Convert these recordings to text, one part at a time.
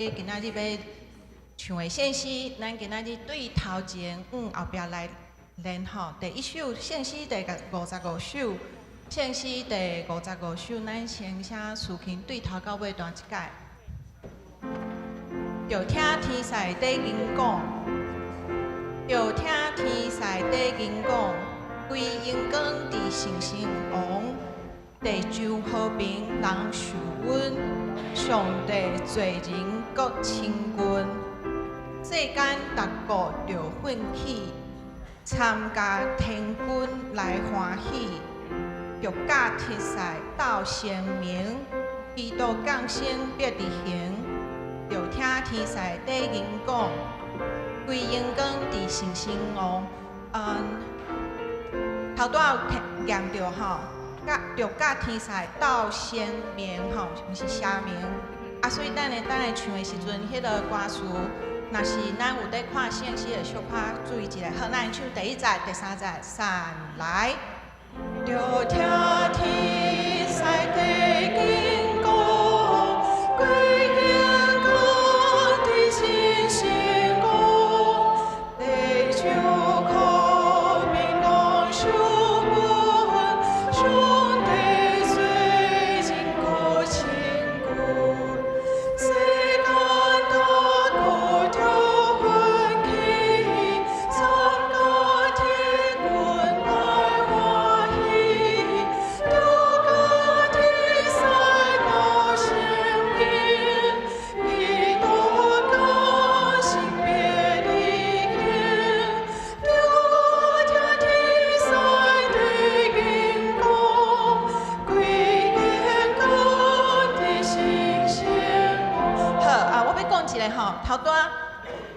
今仔日要唱的献诗，咱今仔日对头前后壁来练吼。第一首献诗第55首，献诗第55首，咱先请思琴对头到尾弹一届。就听天师底经讲，就听天师底经讲，规英光伫圣神王，地上和平人受稳，上帝做人国清君，世间逐国着奋起，参加天君来欢喜，欲教天师斗声明，基督降生必伫行。就听天师底经讲，规英光伫圣神王，头拄有念着吼，着甲天师斗声明吼，毋是声明。所以等下唱的时阵，迄个歌词，若是咱有在看圣诗的，小可注意一下。好，咱唱第一节、第三节，三来。着听天师地经讲，归英光伫圣神王，地上可平安受稳，上帝做人国清君。世间各国着奋起，参加天君来欢喜，着甲天师斗声明，基督降生必伫行。着听天师地经讲，归英光伫圣神王。好我要讲一个吼，头拄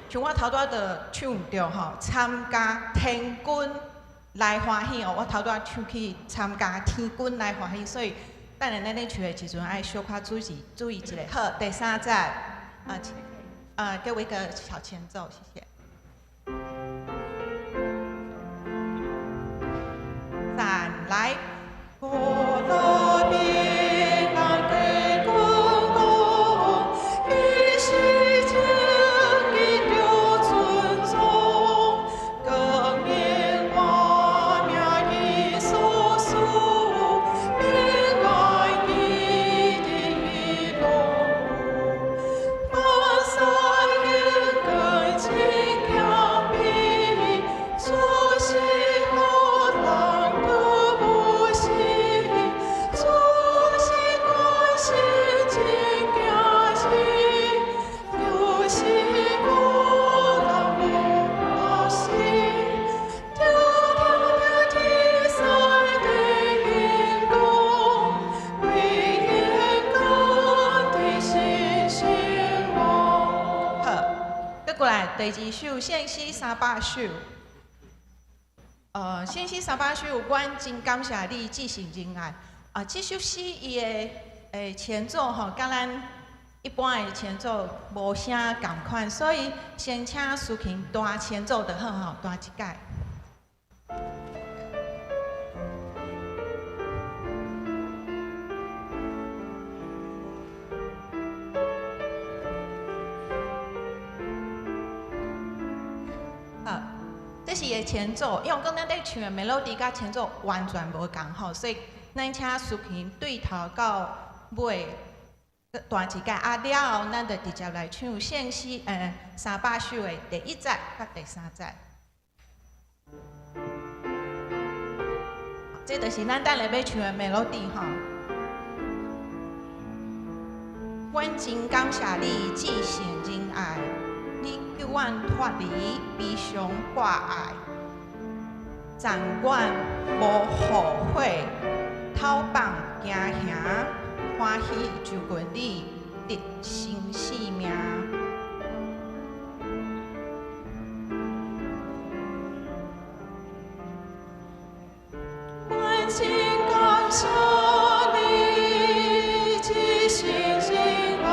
像我头拄就唱毋着吼，参加天君来欢喜哦。我头拄唱去参加天君来欢喜，所以等下咱咧唱的时阵爱小可注意一下。好，第三节给我一个小前奏，谢谢。三来。第二首献诗300首，献诗300首，阮真感谢你至诚仁爱。这首诗伊的前奏吼，甲咱一般的前奏无啥共款，所以先请思琴弹前奏就好吼，弹一届。这是伊的前奏，因为讲咱在唱的 melody 甲前奏完全无共吼，所以咱请思琴对头到尾弹一届，了后咱就直接来唱献诗300首的第一节甲第三节。这就是咱等下要唱的 melody 吼。阮真感谢你至诚仁爱。你救阮脱离悲伤挂碍，暂阮无后悔，偷放惊吓，欢喜就愿你得生死命。阮真感谢你至诚仁爱。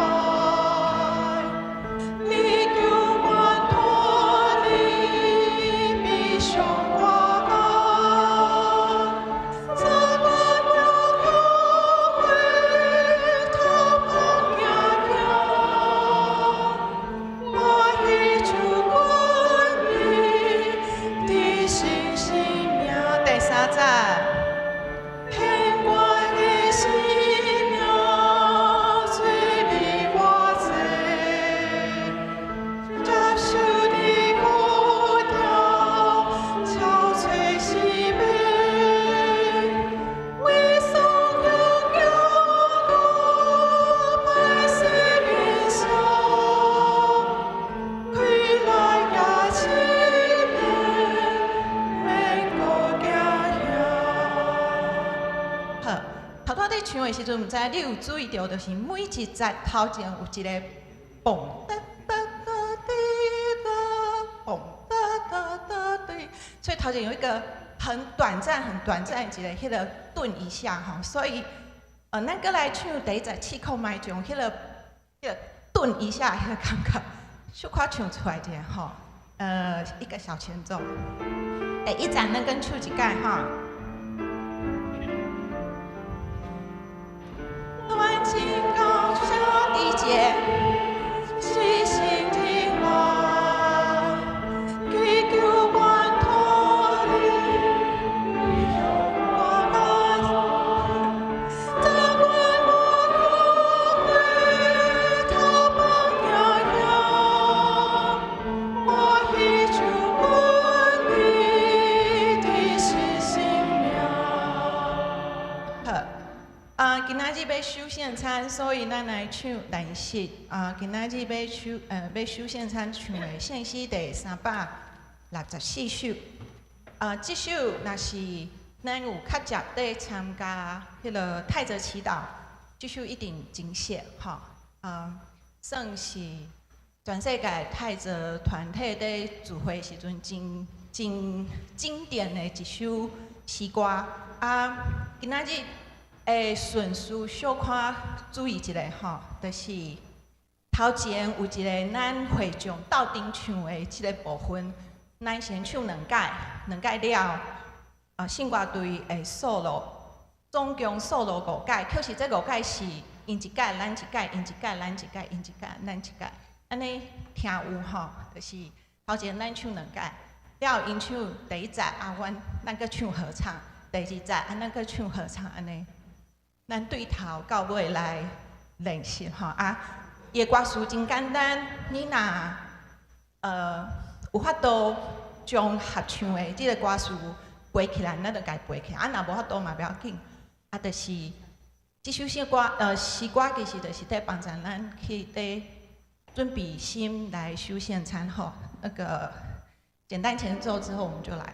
的时阵，毋知影你有注意到，就是每一节头前有一个嘣哒哒哒滴哒，嘣哒哒哒滴，所以头前有一个很短暂的一个迄个顿一下吼，所以咱搁来唱第一节气口麦种迄个顿一下迄个感觉，小可唱出来者吼，一个小前奏，第一节咱跟唱一届吼。暖情高下地界，细心听话，祈求关托你，我爱，这关我可会，他帮呀呀，我依旧关你的是新娘。今仔日要收现餐，所以咱来唱练习。今仔日要收现餐唱的献诗第364首。这首若是咱有较接在参加迄个泰泽祈祷，这首一定真熟吼。算是全世界泰泽团体在聚会时阵真经典的一首诗歌。今仔日。顺序小可注意一下吼，就是头前有一个咱会众斗阵唱的即个部分，咱先唱2届了，信乐队的 solo， 总共 solo 5届，可是这5届是因一届咱一届，因一届咱一届，因一届咱一届，安尼听有吼，就是头前咱唱2届，了因唱第一节咱搁唱合唱，第2节咱搁唱合唱安尼。咱对头到尾来练习吼伊个歌词真简单，你若有法度将合唱的即个歌词背起来，咱就家背起来。若无法度嘛不要紧，就是即首诗歌其实就是在帮助咱去准备心来修献餐吼。那个简单前奏之后，我们就来。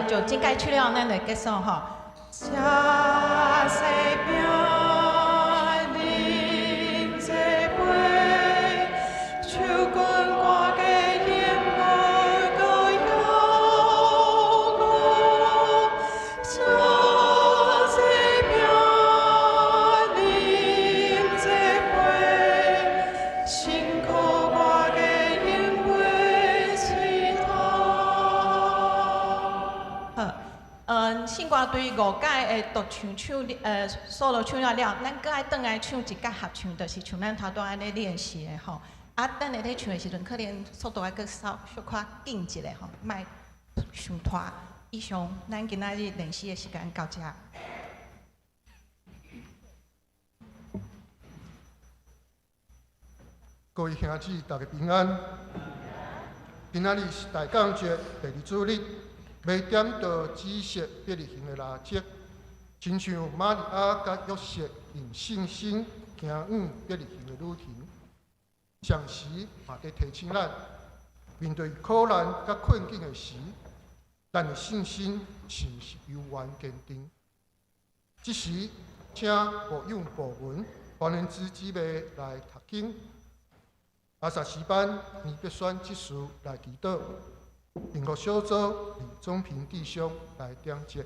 就即届唱了，咱就结束吼。车西边饮这杯，手管歌嘅音乐个摇鼓，车西边饮这杯，辛苦我嘅音乐祈祷。信歌对5届的独唱solo 唱了了，咱搁爱转来唱一届合唱，就是像咱头拄安尼练习的吼。啊，等下咧唱的时阵，可能速度还搁稍小可紧一下吼，莫伤拖。以上，咱今仔日练习的时间到这。各位兄弟，大家平安。今仔日是大港节第二主日，未点到紫色别离型的蜡烛，亲像玛利亚甲约瑟用信心行往别离型的旅程。上时也在提醒咱，面对苦难甲困境的时，咱的信心是毋是悠远坚定？这时，请牧养部门华人之姊妹来读经。阿萨时班年必选即事来祈祷，并互小组李宗平弟兄来点接。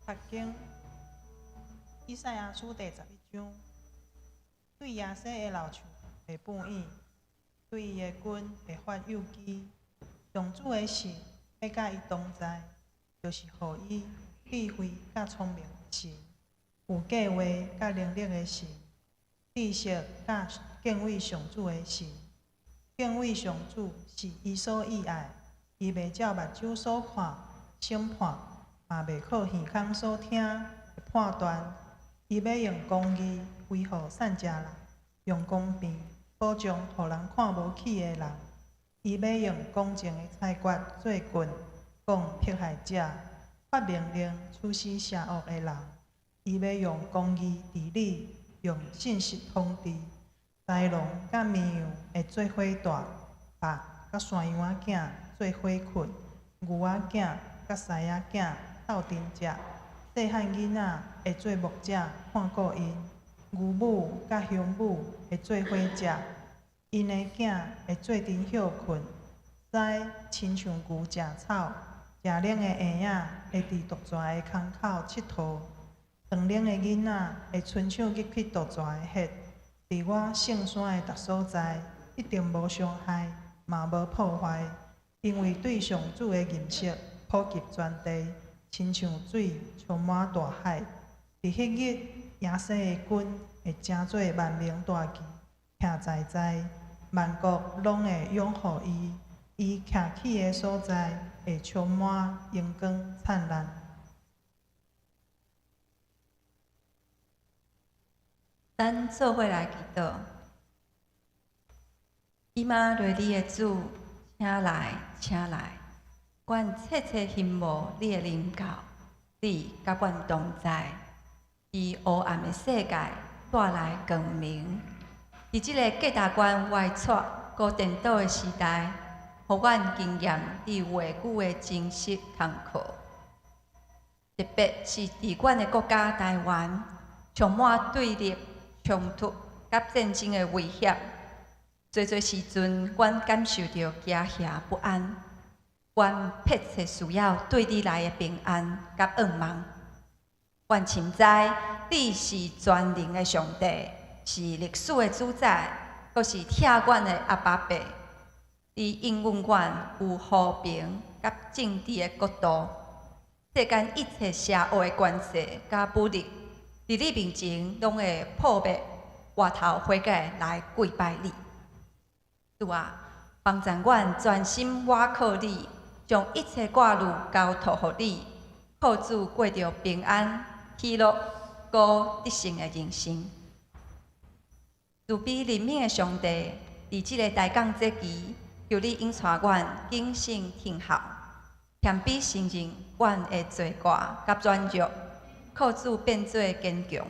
读经，以赛亚书第11章，对亚西的老树会半意，对伊的根会发幼枝。上主的神要甲伊同在，就是予伊智慧甲聪明的神，有计划甲能力的神，知识甲敬畏上主的神。敬畏上主是伊所喜爱，伊袂照目睭所看审判。嘛袂靠耳孔所听判断，伊要用公义维护善食人，用公平保障互人看无起的人。伊要用公正的裁决做棍，讲迫害者，发命令处死邪恶的人。伊要用公义治理，用信实统治。豺狼甲绵羊会做伙大，白甲山羊仔囝做伙困，牛仔囝甲狮仔囝斗阵食，细汉囡仔会做牧者看顾因，牛母甲雄母会做伙食，因的囝会做阵休困，屎亲像牛食草，食奶的婴仔会伫毒蛇的空口佚佗，长奶的囡仔会伸手入去毒蛇的血，伫我圣山的逐所在，一定无伤害，嘛无破坏，因为对上主的认识普及全地。亲像水充满大海，伫迄日，亚西的君会成做万名大旗，徛在万国拢会拥护伊。伊徛起的所在会充满阳光灿烂。咱做伙来祈祷。伊妈瑞你的主，请来，请来。阮切切羡慕你的灵教，你甲阮同在，伫黑暗的世界带来光明。伫即个价值观歪错、高颠倒的时代，互阮经验伫画久的真实坎坷。特别是伫阮的国家台湾，充满对立、冲突甲战争的威胁，侪时阵，阮感受到惊吓不安。阮迫切需要对你来的平安甲盼望。阮深知你是全能的上帝，是历史的主宰，阁是疼阮的阿爸爸。你应允阮有和平甲正直的国度，世间一切邪恶的关系甲武力，伫你面前拢会破灭，回头悔改来跪拜你。主啊，帮助阮专心倚靠你。将一切挂虑交托予你，靠主过着平安、喜乐、高得胜的人生。慈悲怜悯的上帝，伫即个大港节期，求你应带阮谨慎听候，谦卑承认阮的罪过甲软弱，靠主变做坚强，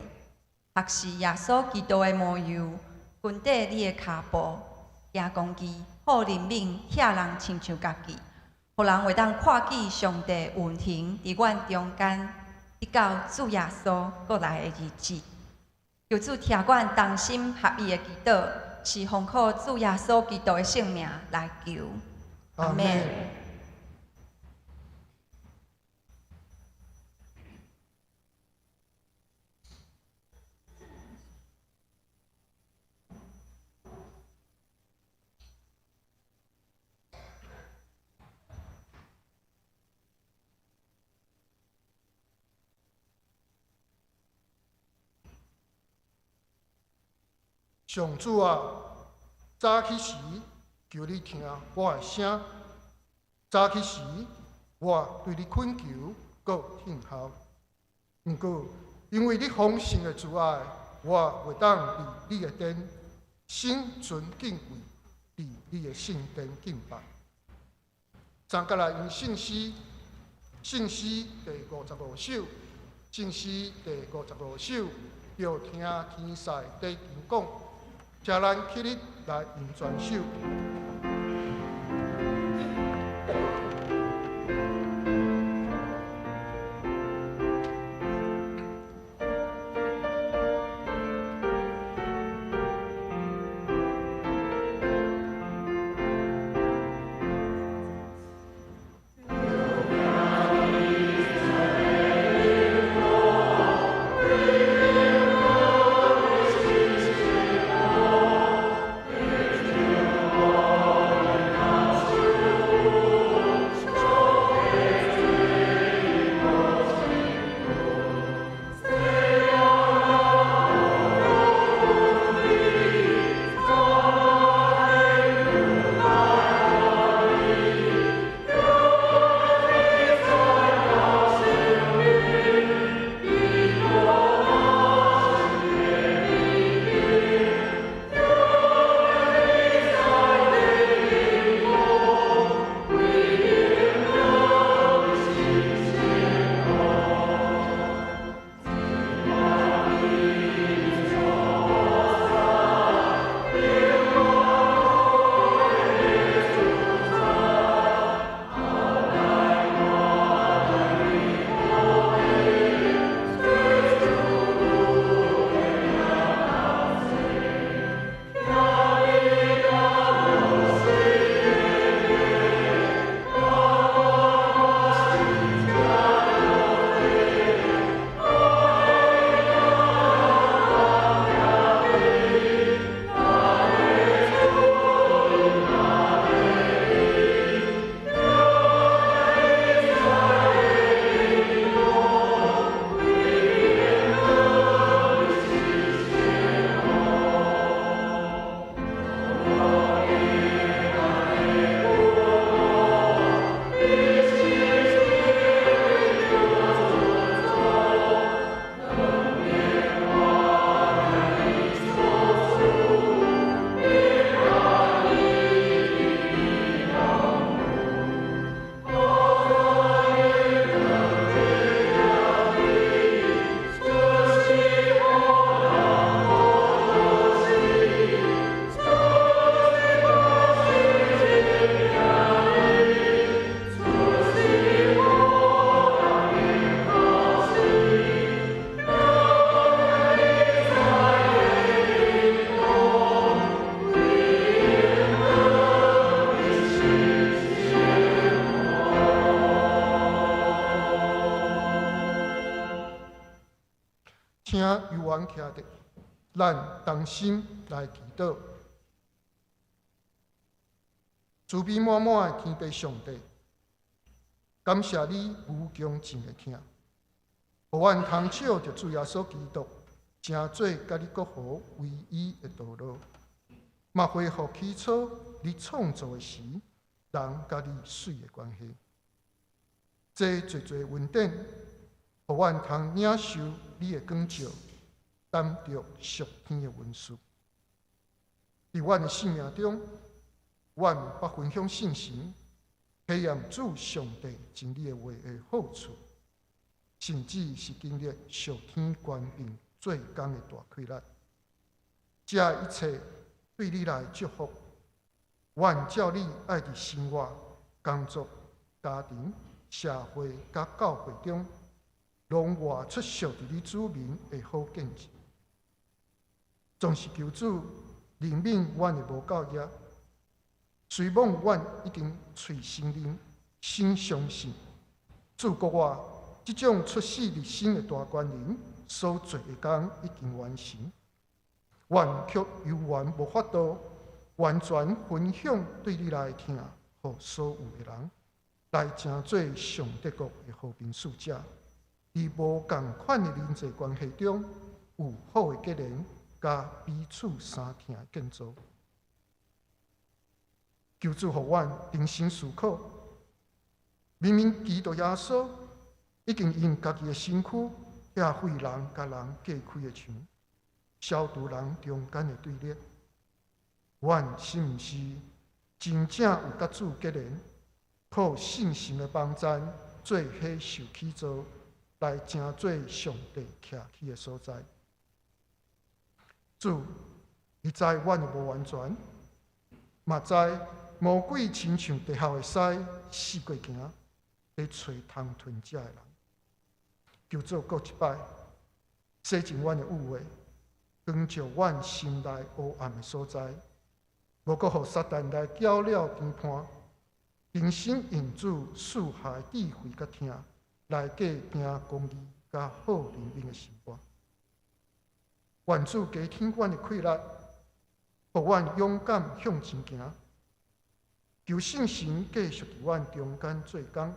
学习耶稣基督的模样，跟缀你的脚步，行公义，好怜悯，疼人亲像家己，互人会当看见上帝运行伫阮中间，直到主耶稣过来的日子。求主听阮同心合意的祈祷，是奉靠主耶稣基督的圣名来求。阿门。上主啊，早起时求你听我的声，早起时我对你恳求，搁听候。毋过，因为你丰盛的慈爱，我会当伫你的殿，心存敬畏，伫你的圣殿敬拜。参甲来用圣诗第55首，圣诗第55首，要听天使地经讲。请咱起立来用全首。请由阮徛伫，咱同心来祈祷。慈悲满满的天父上帝，感谢你无穷尽的疼，互阮通笑着主耶稣基督，成做甲你国好唯一的道路，嘛恢复起初你创造的时，人甲你水的关系。这侪恩典，互阮通领受你的光照，担着属天的文书。伫阮的生命中，阮捌分享信心，体验主上帝真理的话的好处，甚至是经历上天权柄做工的大快乐。这一切对你来祝福，愿照你爱伫生活、工作、家庭、社会、甲教会中，拢活出属于你子民的好见证。总是求主怜悯阮的无教业，虽望阮已经随心灵心相信，主国我即种出世入生的大官人所做的工已经完成，阮却犹原无法度完全分享对你来听，互所有的人来成做上帝国的和平使者，伫无共款的人际关系中有好的结连，甲彼此相听的建造。求主互阮平心思考，明明基督耶稣已经因家己的身躯拆毁人甲人隔开的墙，消除人中间的对立。阮是毋是真正有甲主结连，靠信心的帮助，做迄受起造，来成做上帝徛起的所在？主，伊知阮的无完全，嘛知魔鬼亲像地下的狮，四过行，咧找通吞食的人。求主搁一摆，洗净阮的污秽，光照阮心内黑暗的所在，无搁互撒旦来搅了评判，平心用主赐下智慧甲听，来过行公义甲好人民的生活。愿主加添阮的快乐，互阮勇敢向前行。求圣神继续伫阮中间做工，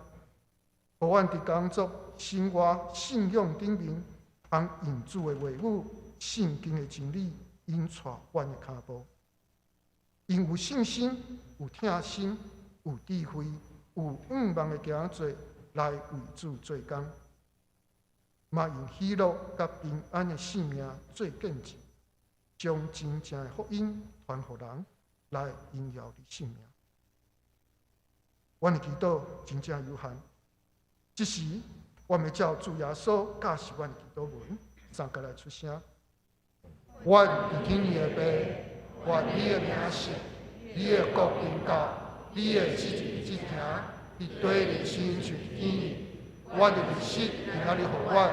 互阮伫工作、生活、信仰顶面，通用主的话语、圣经的真理引带阮的脚步。因有信心、有疼心、有智慧、有仰望的行做，来为主做工。嘛用喜乐甲平安的性命做见证，将真正的福音传予人，来荣耀你性命。阮的祈祷真正有限，即时阮要照主耶稣教示阮的祈祷文，三个来出声。阮伫天的爸，愿你的名圣，你的国临到，你的旨意即行，伫地里亲像天意。阮的日息伫哪里互阮，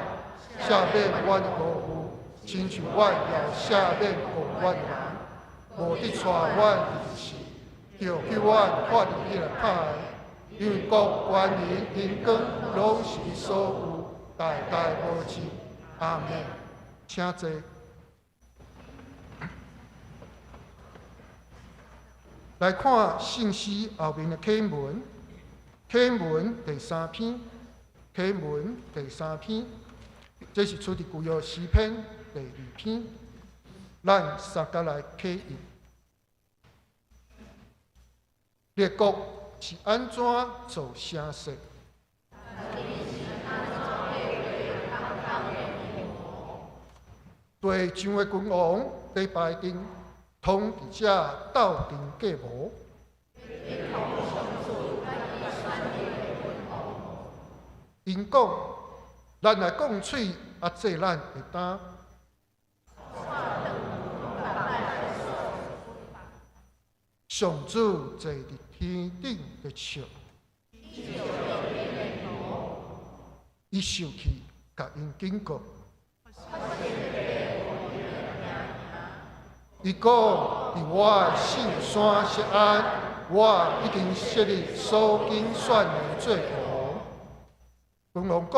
赦免阮的过负，亲像阮也赦免过阮的人，无得带阮入死，就叫阮脱离迄个歹。因为国、权、力、荣光，拢是你所有，代代无尽。阿门。请坐。来看信息后面的启文，启文第3篇，启文第3篇，这是出自旧约诗篇第2篇。咱三甲来启印。列国是安怎做声色？地上的君王在排定，统治者斗阵计谋。因讲，咱来讲嘴，这咱会担。上主坐伫天顶的笑，伊受气，甲因警告。伊讲：伫我的圣山锡安，我已经设立所经选的做王。君王讲：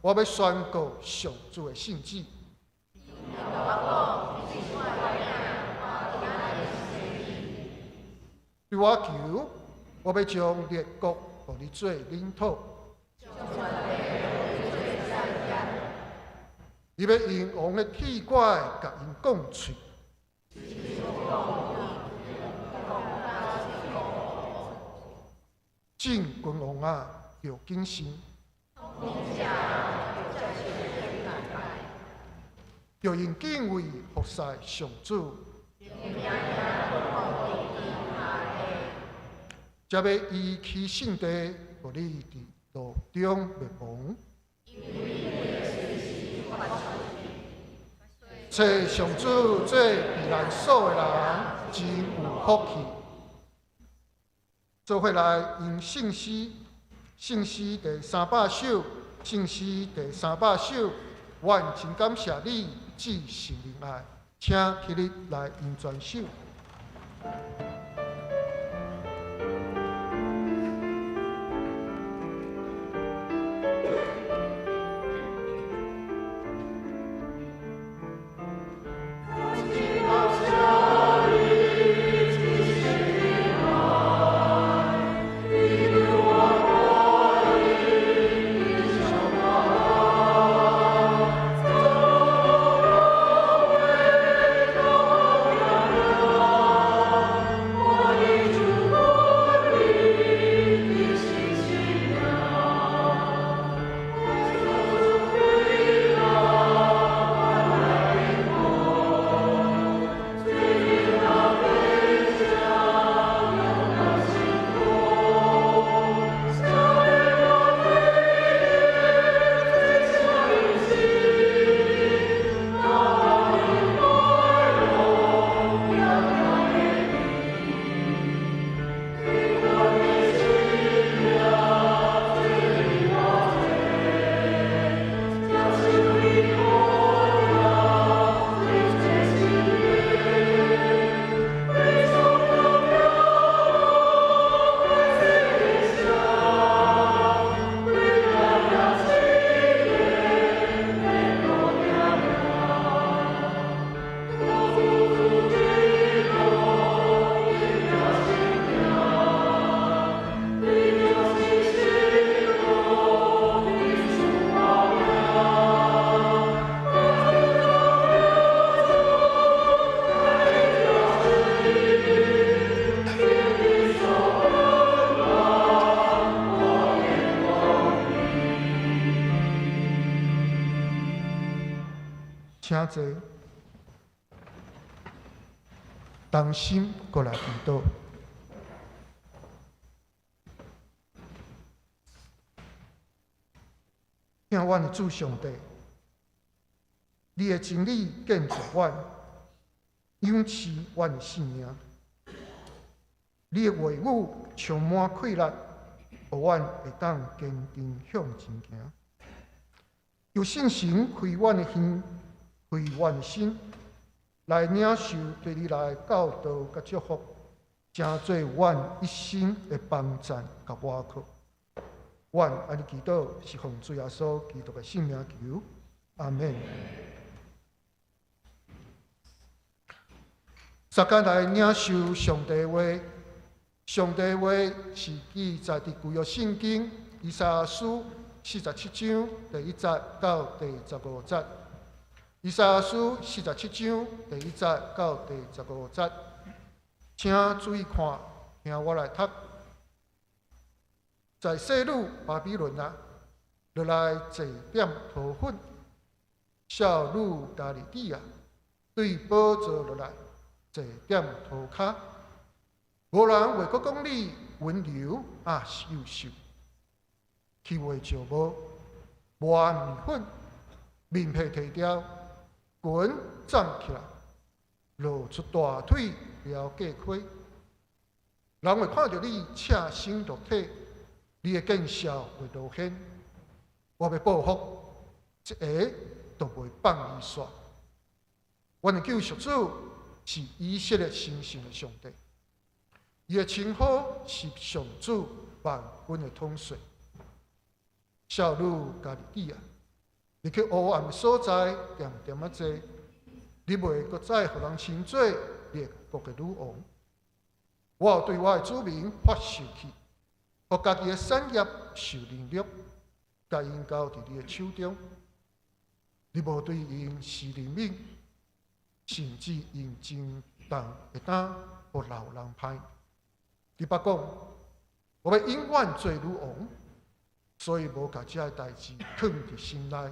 我要宣告上主的圣旨。对我求，我要将列国互你做领土。伊要用王的铁拐甲因讲喙。正君王啊，要谨慎。要用敬畏服侍上主。才要依其圣地，互你伫路中袂亡。找上主做避难所的人，真有福气。做伙来用圣诗第300首，圣诗第300首，愿真感谢你至圣灵爱，请起立来用全首。请坐，同心过来祈祷。听阮的主上帝，你的真理建造阮，养持阮的性命。你的话语充满气力，互阮会当坚定向前行。有信心开阮的心。开阮的心，来领受对你来教导甲祝福，成做阮一生的帮赞甲依靠。阮安尼祈祷，是奉主耶稣基督的圣名求，阿门。大家来领受上帝的话，上帝的话是记载伫旧约圣经以赛亚书47章第1节到第15节。以赛亚书47章第1节到第15节，请注意看，听我来读。在西鲁巴比伦啊，落来坐点土粉；小鲁加利底啊，对宝座落来坐点土骹。无人话国讲你温柔啊是优秀，气味就无，无暗面粉，面皮剃掉。滚站起来，露出大腿，了架开。人会看到你赤身裸体，你的见笑会露显。我要报复，一下都袂放你煞。阮的救赎主是以色列神圣的上帝，伊的称呼是上主万军的统帅。小鲁加利底啊！你去黑暗的所在，点点啊坐，你袂搁再互人称作列国的女王。我有对我的子民发誓去，互家己的产业受能力，甲因交伫你的手中。你无对因施怜悯，甚至因真重会当互老人歹。你捌讲，我要永远做女王，所以无甲这代志藏伫心内。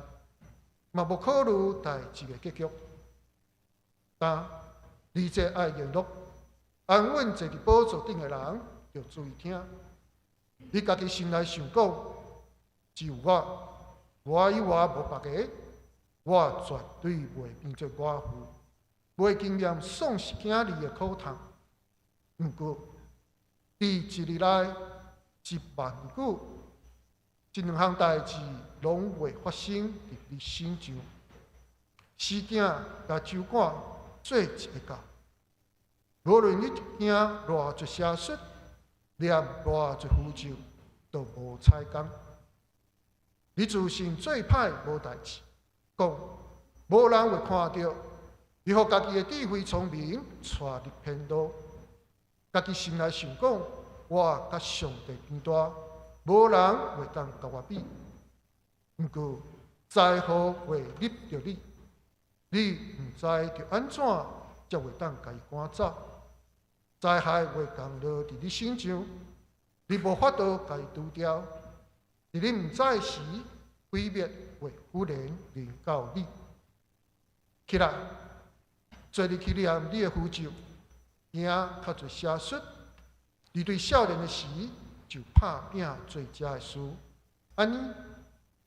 嘛无考虑代志的结局，但你这爱言乐安稳坐伫宝座顶的人，要注意听。你家己心内想讲，只有我以外无别个，我绝对袂变做寡妇，袂经验丧失囝儿的苦痛。毋过，伫一日内10000句，这两项代志拢会发生伫你身上。死囝甲酒馆做一个教，无论你一惊偌侪邪术，念偌侪符咒，都无彩工。你自信最歹无代志，讲无人会看到，你互家己的智慧聪明带入偏道，家己心内想讲，我甲上帝边大，无人会当甲我比。毋过灾祸会入着你，你毋知着安怎才会当家己赶走。灾害会降落伫你身上，你无法度家己拄掉。伫你毋知时，毁灭会忽然临到你。起来，做你去念你的符咒，惊较侪邪术。你对少年的时就拍拼做遮的事，安尼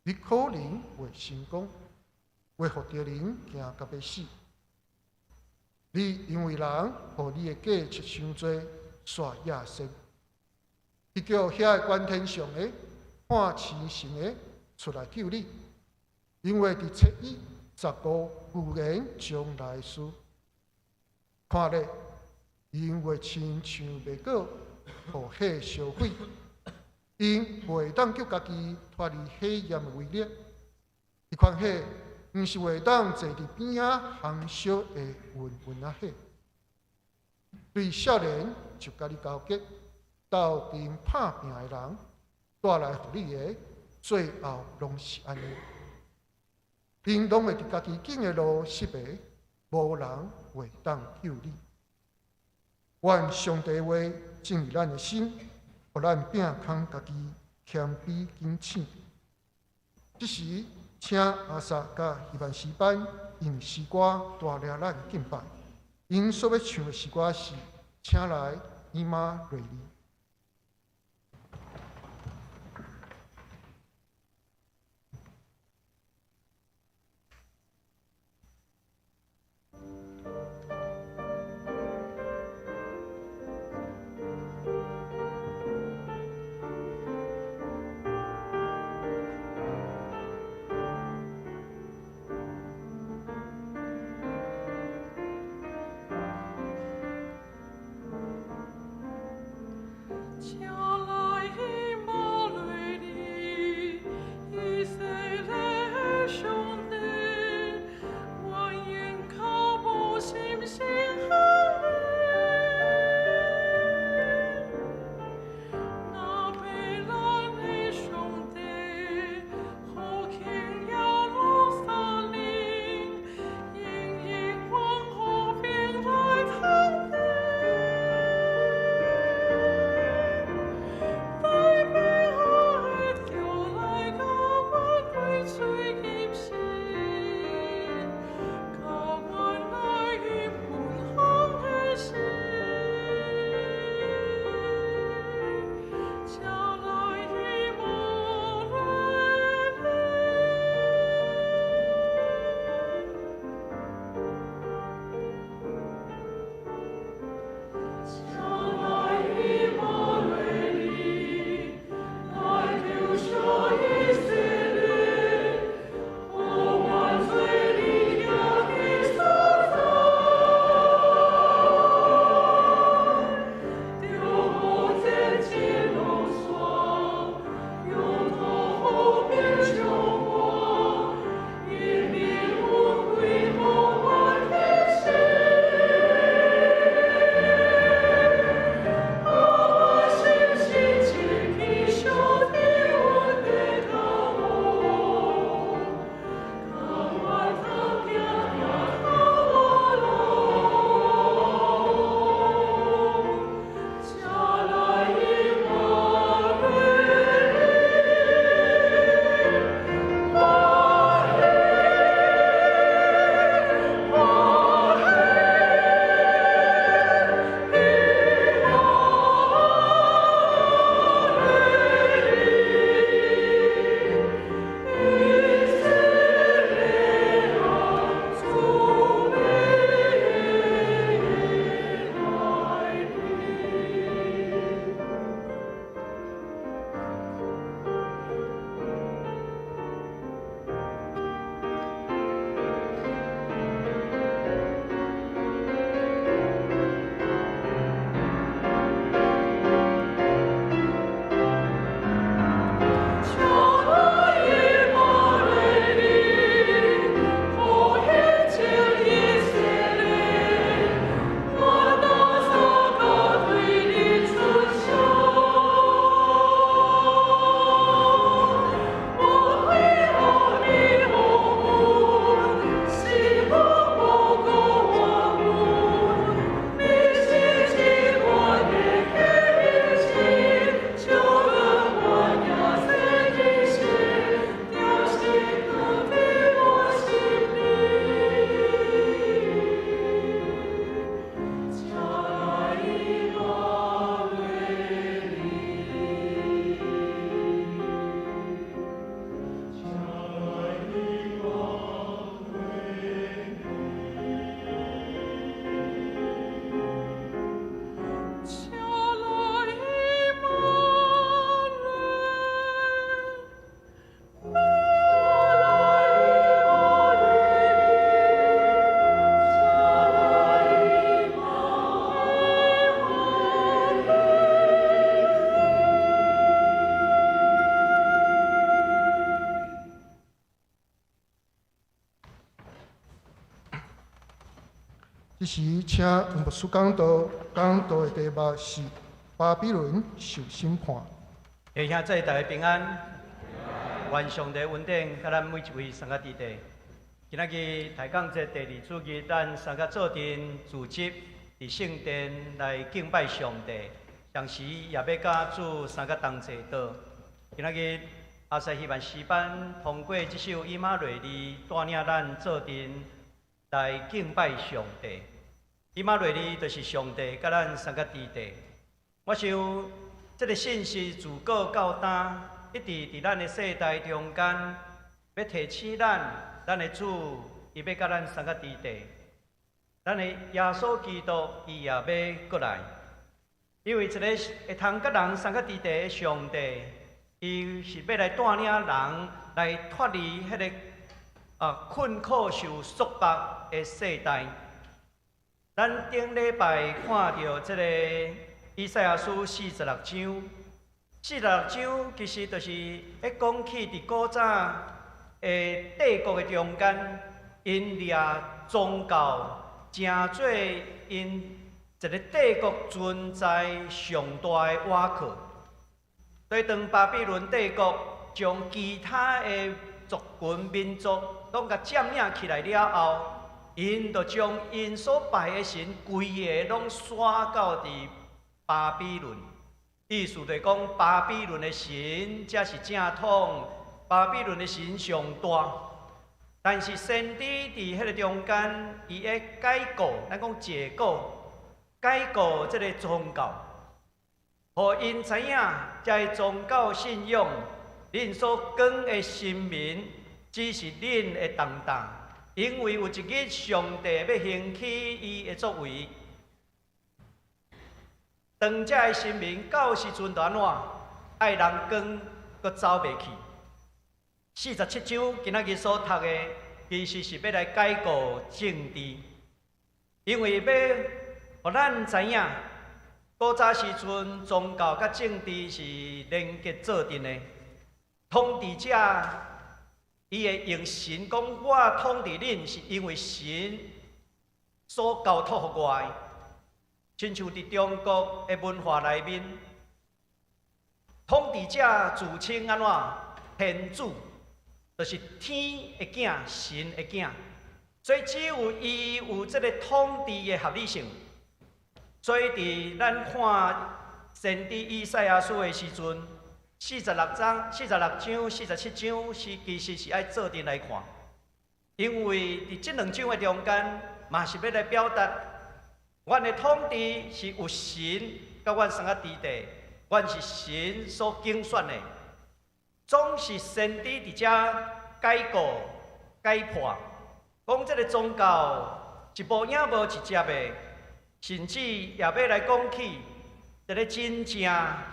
你可能会成功，会互着人惊到要死。你因为人互你的过错伤多，煞野生，伊叫遐个观天上的、看星星的出来救你，因为伫册伊15预言将来的事，看咧，因为亲像袂过，互火烧毁，因袂当叫家己脱离火焰的威力。伊款火，毋是会当坐伫边仔烘烧的温温啊火。对少年就甲你交结，斗阵拍拼的人，带来互你的最后拢是安尼。因拢会伫家己行的路失迷，无人会当救你。愿上帝话进入咱的心，互咱摒空家己，谦卑谨慎。这时，请阿萨甲希曼诗班用诗歌带领咱敬拜。因所要唱的诗歌是：请来伊玛瑞利。这时，请黄牧师讲道的题目是巴比伦受审判。弟兄姊妹，大家平安，愿上帝恩典甲咱每一位参加弟弟。今仔日大讲节第二主日，咱参加做阵组织伫圣殿来敬拜上帝。同时也要甲主参加同齐祷。今仔日阿西希望诗班通过这首以马内利，带领咱做阵来敬拜上帝。以马内利就是上帝甲咱参加弟弟。我想，这个信息自古到今，一直伫咱的世代中间，要提醒咱的主，伊要甲咱三个弟弟，咱的耶稣基督，伊也要过来。因为一个会通甲人三个弟弟的上帝，伊是要来带领人来脱离迄个困苦受束缚的世代。咱顶礼拜看到这个以赛亚书46章，46章其实就是在讲起伫古早的帝国的中间，因掠宗教成做因一个帝国存在上大的瓦壳。所以当巴比伦帝国将其他的族群民族拢甲占领起来了后，因就将因所拜的神规个拢刷到伫巴比伦。意思就是讲，巴比伦的神才是正统，巴比伦的神上大。但是先知伫迄个中间，伊会解构，咱讲解构，解构这个宗教，互因知影，这宗教信仰，恁所讲的神明，只是恁的重担。因为有一日上帝要兴起伊的作为，当这个神明到时阵就安怎？爱人光阁走袂去。47章今仔日所读的，其实是要来解构政治，因为要互咱知影，古早时阵宗教甲政治是连结做阵的，统治者。伊会用神讲，我统治恁，是因为神所交托予我的。亲像伫中国的文化内面，统治者自称安怎？天主，就是天的囝，神的囝。所以只有伊有这个统治的合理性。所以伫咱看先知以赛亚书的时阵。46章、47章其实是爱做阵来看，因为伫这两章的中间，嘛是要来表达，阮的统治是有神甲阮三个弟弟，阮是神所竞选的，总是先知伫遮解构、解破，讲这个宗教一步影无一接的，甚至也要来讲起。一个真正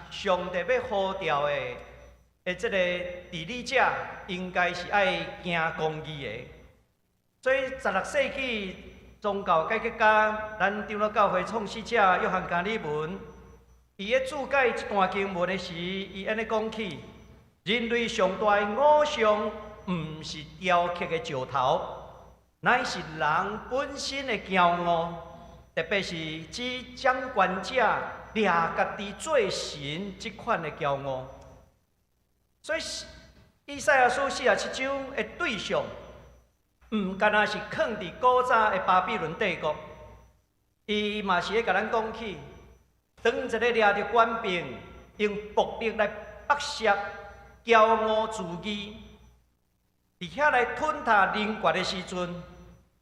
上帝要呼召的这个治理者，应该是爱行公义的。所以16世纪宗教改革家，咱长老教会创始者约翰加里文，伊咧注解一段经文的时，伊安尼讲起：人类上大的偶像，毋是雕刻的石头，乃是人本身的骄傲，特别是指掌权者。掠家己做神这款的骄傲，所以以赛亚书47章的对象，毋单单是放伫古早的巴比伦帝国，伊嘛是咧甲咱讲起，当一个掠着权柄，用暴力来剥削、骄傲自义，伫遐来吞下人权的时阵，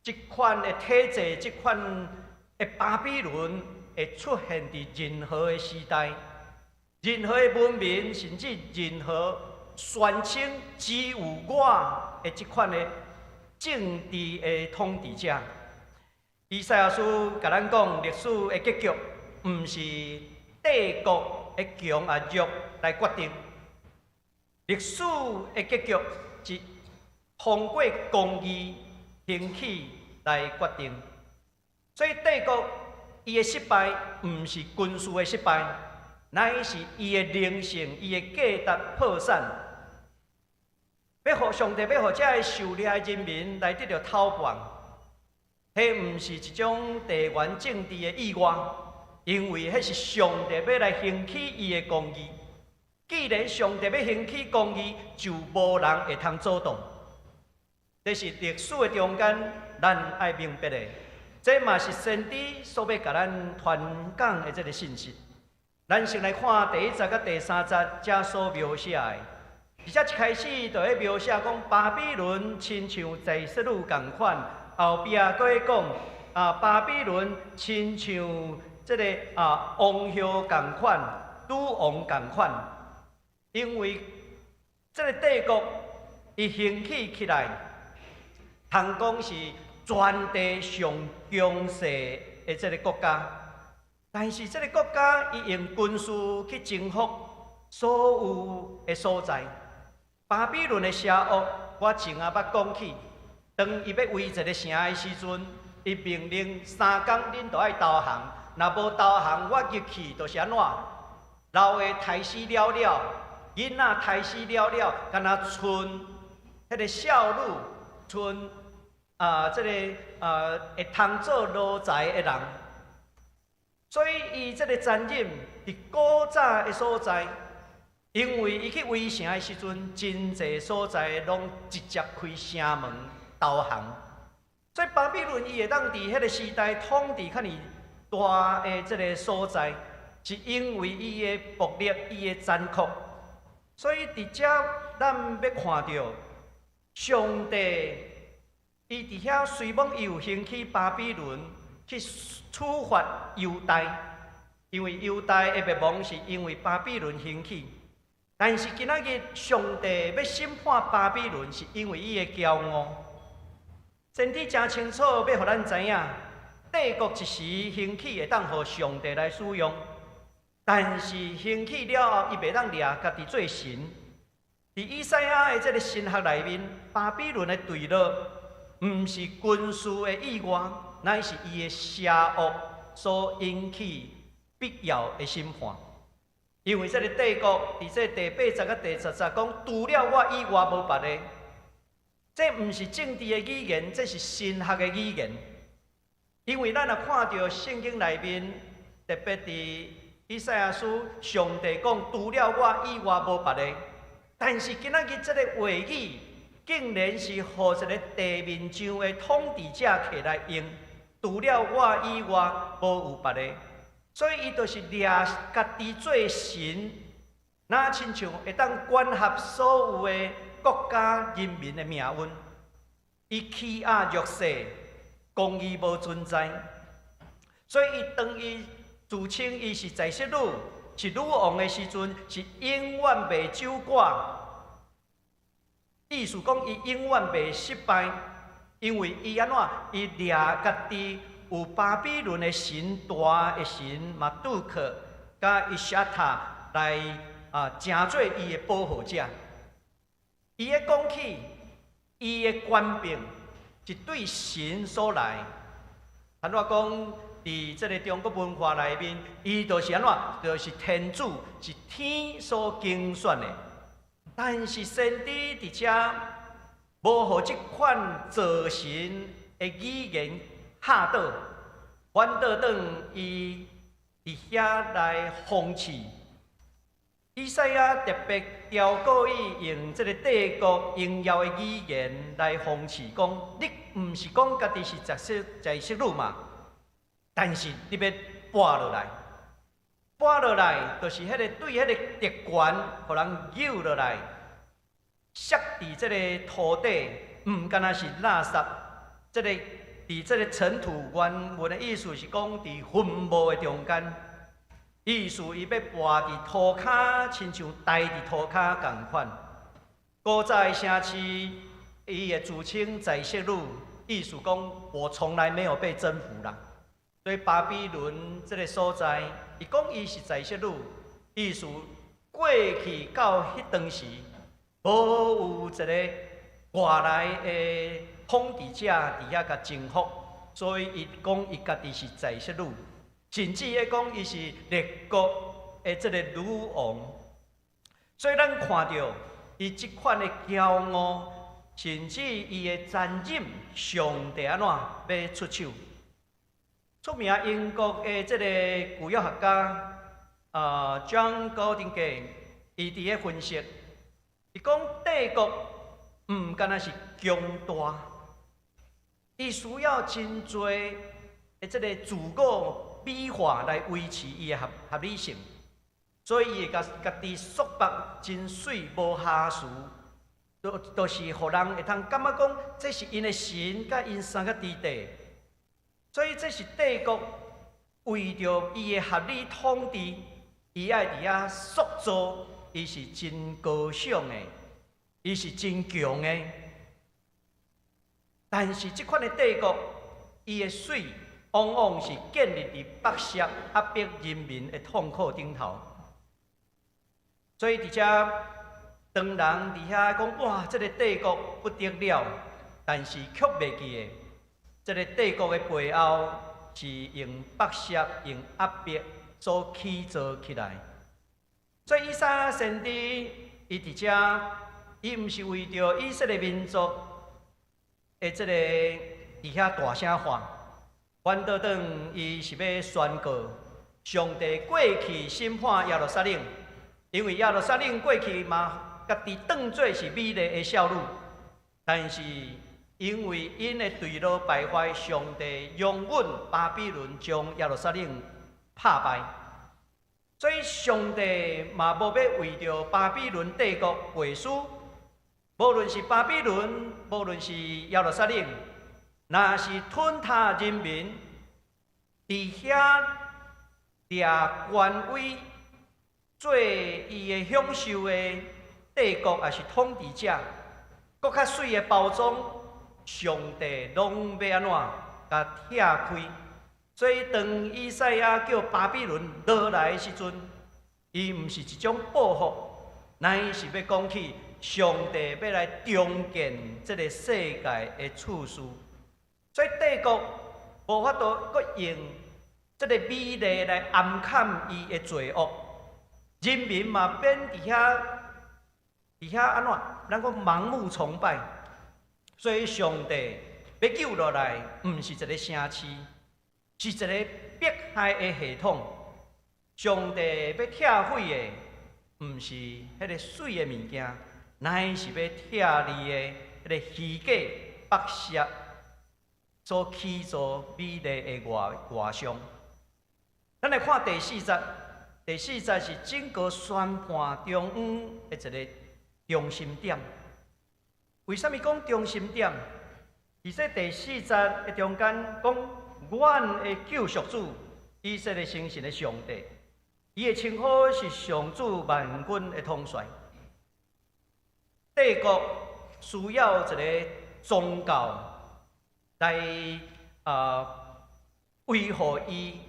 这款的体制，这款的巴比伦。会出现伫任何的时代，任何的文明，甚至任何宣称只有我的这款的政治的统治者。以赛亚书甲咱讲，历史的结局，毋是帝国的强弱来决定，历史的结局是通过公义兴起来决定。所以帝国。伊的失败，毋是军事的失败，乃是伊的灵性、伊的价值破产。要互上帝，要互这个受掠的人民来得到讨办。迄毋是一种地缘政治的意外，因为迄是上帝要来兴起伊的公义。既然上帝要兴起公义，就无人会通阻挡。这是历史的中间，咱爱明白的。这嘛是先知所要甲咱传讲的这个信息。咱先来看第1节甲第3节，遮所描写的。而且一开始就喺描写讲巴比伦亲像在色女共款，后壁佫会讲巴比伦亲像这个王后共款，女王共款。因为这个帝国伊兴起来，通讲是全地上强势的这个国家，但是这个国家伊用军事去征服所有的所在。巴比伦的邪恶，我前晡讲起，当伊要围一个城的时阵，伊命令3天恁都爱投降，若无投降，我入去就是安怎？老的杀死了了。囡仔杀死了了，敢若剩迄个少女，剩这个会通做奴才的人。所以伊这个残忍伫古早的所在，因为伊去围城的时阵，真济所在拢直接开城门投降。所以巴比伦伊会当伫迄个时代统治遐尼大的这个所在，是因为伊的暴力、伊的残酷。所以伫遮，咱要看到上帝，伊伫遐虽然伊有兴起巴比伦去处罚犹大，因为犹大的灭亡是因为巴比伦兴起。但是今仔日上帝要审判巴比伦，是因为伊的骄傲。先知真清楚要互咱知影，帝国一时兴起会当互上帝来使用。但是兴起了后，伊袂当掠家己做神。伫以赛亚的这个神学内面，巴比伦的对立，毋是军事的意外，乃是伊的邪恶所引起必要的审判。因为这个帝国伫这第8节甲第10节讲，除了我以外无别个。这毋是政治的语言，这是神学的语言。因为咱若看到圣经内面，特别伫以赛亚书，上帝讲除了我以外无别个，但是今仔日这个话语，竟然是互一个地面上的统治者摕来用，除了我以外无有别个，所以伊就是掠家己做神，那亲像会当管辖所有的国家人民的命运，伊欺压弱势，公义无存在，所以伊当伊自称伊是在色女，是女王的时阵，是永远袂守寡。意思讲，伊永远袂失败，因为伊安怎？伊掠家己有巴比伦的神大的神马杜克，甲伊沙塔来成做伊的保护者。伊的讲起，伊的官兵是对神所来。安怎讲？伫这个中国文化内面，伊就是安怎？就是天主，是天所竞选的。但是先知伫遮无互即款造神的语言吓倒，反倒当伊伫遐来讽刺。以赛亚特别调过伊用这个帝国荣耀的语言来讽刺，讲你毋是讲家己是在色女嘛？但是你要搬落来，搬落来就是迄个对迄个特权，互人诱落来，塞伫这个土地，毋敢若是垃圾。这个伫这个尘土原文的意思是讲伫坟墓的中间，意思伊要搬伫土骹，亲像待伫土骹共款。古早的城市，伊会自称在色女，意思讲我从来没有被征服啦。所以巴比伦这个所在，伊讲伊是在色女，意思过去到迄当时，无有一个外来的统治者伫遐甲征服，所以伊讲伊家己是在色女，甚至伊讲伊是列国的这个女王。所以咱看到伊即款的骄傲，甚至伊的残忍，上帝安怎要出手？出名英国的这个古约学家John Goldingay， 伊伫咧分析，伊讲帝国毋干那是强大，伊需要真多的这个自我美化来维持伊的合理性，所以伊会家己束缚真水无瑕疵。都是互人会通感觉讲，这是因的神甲因三个之地，所以这是帝国为着伊的合理统治，伊爱伫遐塑造，伊是真高尚的，伊是真强的。但是即款的帝国，伊的水往往是建立伫剥削压迫人民的痛苦顶头，所以伫遮。当人伫遐讲哇，这个帝国不得了，但是却袂记的，这个帝国的背后是用剥削、用压迫所起造起来。所以以赛亚先知伊伫遮，伊毋是为着以色列民族的这个伫遐大声喊，反倒转伊是要宣告上帝过去审判耶路撒冷，因为耶路撒冷过去嘛。家己当作是美丽的少女，但是因为因的坠落败坏，上帝容允巴比伦将耶路撒冷打败，所以上帝嘛无要为着巴比伦帝国背书，无论是巴比伦，无论是耶路撒冷，若是吞塌人民，伫遐掠权威做伊的享受的。帝国也是统治者，搁较水的包装，上帝拢要安怎甲拆开？所以当以赛亚叫巴比伦落来的时阵，伊毋是一种报复，乃是要讲起上帝要来重建这个世界的次序。所以帝国无法度搁用这个美丽来暗藏伊的罪恶，人民嘛变伫遐安怎？咱讲盲目崇拜，所以上帝要救落来，毋是一个城市，是一个迫害的系统。上帝要拆毁的，毋是迄个水的物件，乃是要拆离的迄个虚假剥削所起造美丽的外相。咱来看第4节，第4节是整个宣判中央的一个。中心点，为什么讲中心点？其实第4节的中间讲，阮的救赎主，以色列圣神的上帝，伊的称呼是上主万军的统帅。帝国需要一个宗教来维护伊，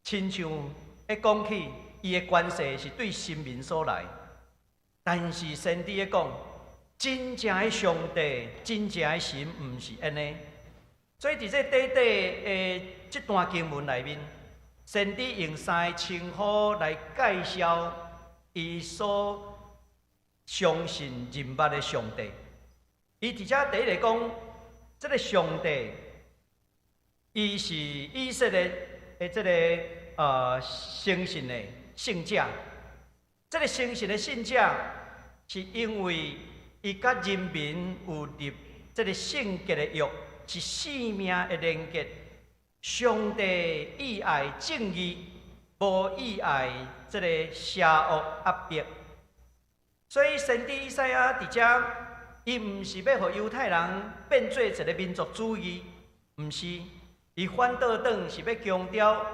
亲像咧讲起伊的关系是对神民所来。但是先知咧讲，真正的上帝、真正的神，毋是安尼。所以伫这短短的这段经文内面，先知用3个称呼来介绍伊所相信认捌的上帝。伊伫遮第一个讲，这个上帝，伊是以色列的这个诚信的圣者。这个诚信的圣者，是因为伊甲人民有立这个圣洁的约，是性命的连结。上帝意爱正义，无意爱这个邪恶压迫。所以先知以赛亚伫遮，伊毋是要互犹太人变做一个民族主义，毋是，伊反倒转是要强调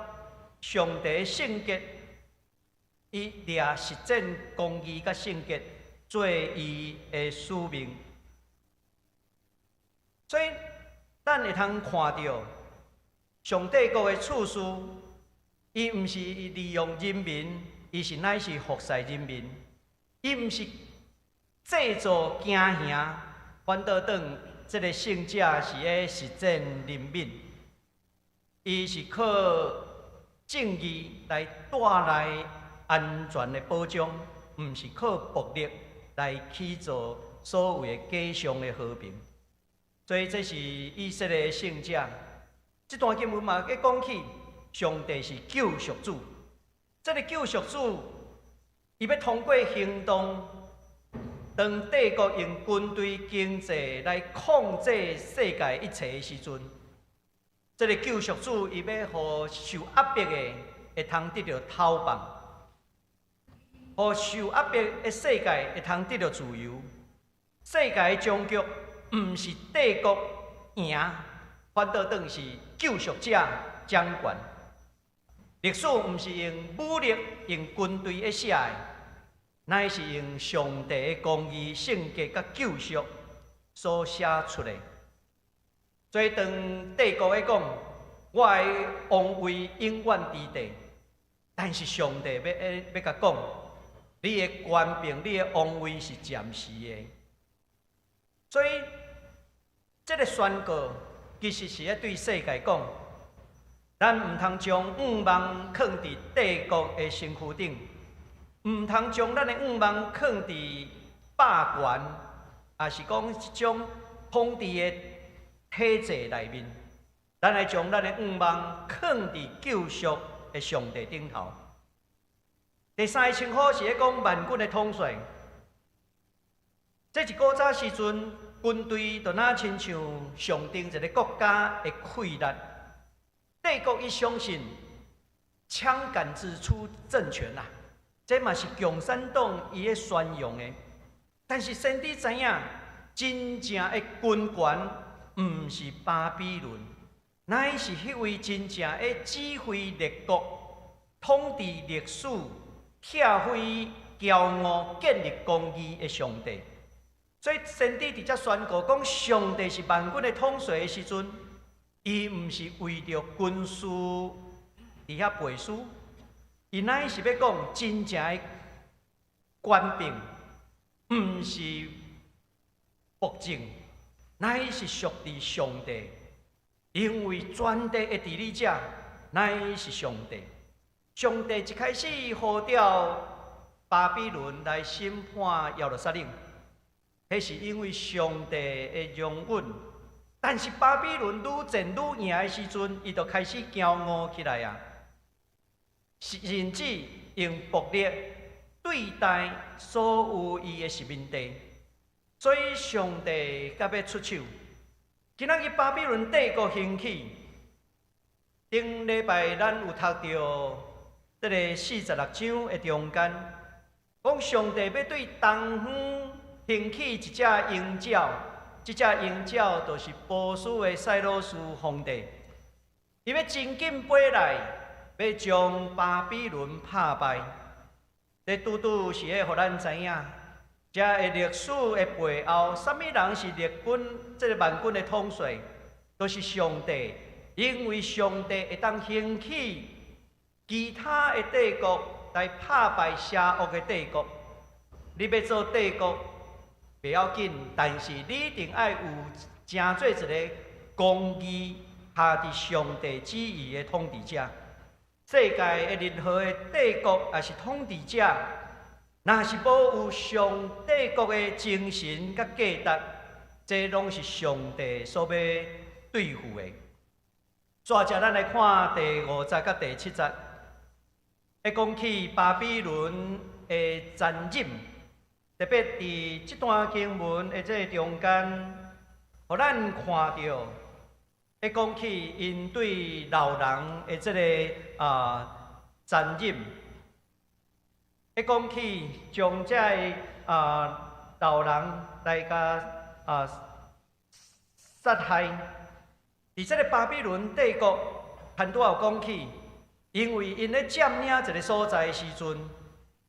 上帝的圣洁。伊掠实践公义甲圣洁做伊的使命，所以咱会通看到上帝国的次序，伊毋是利用人民，伊是乃是服侍人民，伊毋是制造惊吓，反倒转这个圣者是咧实践人民，伊是靠正义来带来安全的保障，毋是靠暴力来起造所有的家乡的和平。所以这是以色列的圣者。这段经文嘛，在讲起上帝是救赎主。这个救赎主，伊要通过行动，当帝国用军队、经济来控制世界一切的时阵，这个救赎主伊要互受压迫的会通得到讨放，互受压迫的世界会通得到自由。世界的终局，毋是帝国赢，反倒当是救赎者掌权。历史毋是用武力、用军队而写的，乃是用上帝的公义、圣洁甲救赎所写出的。所以，当帝国咧讲，我的王位永远伫地，但是上帝要甲讲，你的权柄、你的王位是暂时的。所以，这个宣告其实是咧对世界讲。咱毋通将眼望放伫帝国的身躯顶，毋通将咱的眼望放伫霸权，也是讲一种统治的体制内面。咱来将咱的眼望放伫救赎的上帝顶头。第三个称呼是咧讲万军的统帅，这是古早时阵军队就若亲像象征一个国家的溃力。帝国伊相信枪杆子出政权啦，这嘛是共产党伊咧宣扬的。但是先知知影，真正的军权毋是巴比伦，乃是迄位真正的指挥列国、统治历史、拆毁骄傲、建立公义的上帝。所以先知直接宣告讲，上帝是万军的统帅的时阵。伊毋是为着军事伫遐背书，伊乃是要讲真正的官兵，毋是暴政，乃是属于上帝。因为全地的治理者乃是上帝。上帝一开始呼召巴比伦来审判耶路撒冷，迄是因为上帝的容允。但是巴比伦愈战愈赢的时阵，伊就开始骄傲起来啊！甚至用暴力对待所有伊的殖民地，所以上帝甲要出手。今仔日巴比伦帝国兴起，顶礼拜咱有读到这个46章的中间，讲上帝要对东方兴起一只鹰鸟。这只鹰鸟就是波斯的塞罗斯皇帝，伊要真紧飞来，要将巴比伦打败。这拄拄是要互咱知影，这个历史的背后，什么人是列军？这个万军的统帅，都是上帝。因为上帝会当兴起其他的帝国来打败邪恶的帝国。你要做帝国？不要紧，但是你一定要有真做一个公义、下伫上帝旨意的统治者。世界的任何的帝国也是统治者，若是无有上帝国的精神甲价值，这拢是上帝所要对付的。接着咱来看第5节甲第7节，要讲起巴比伦的残忍。特别伫这段经文的这中间，互咱看到，要讲起因对老人的这个残忍，要讲起将这老人来甲杀害。伫这个巴比伦帝国，很多有讲起，因为因咧占领一个所在的时阵，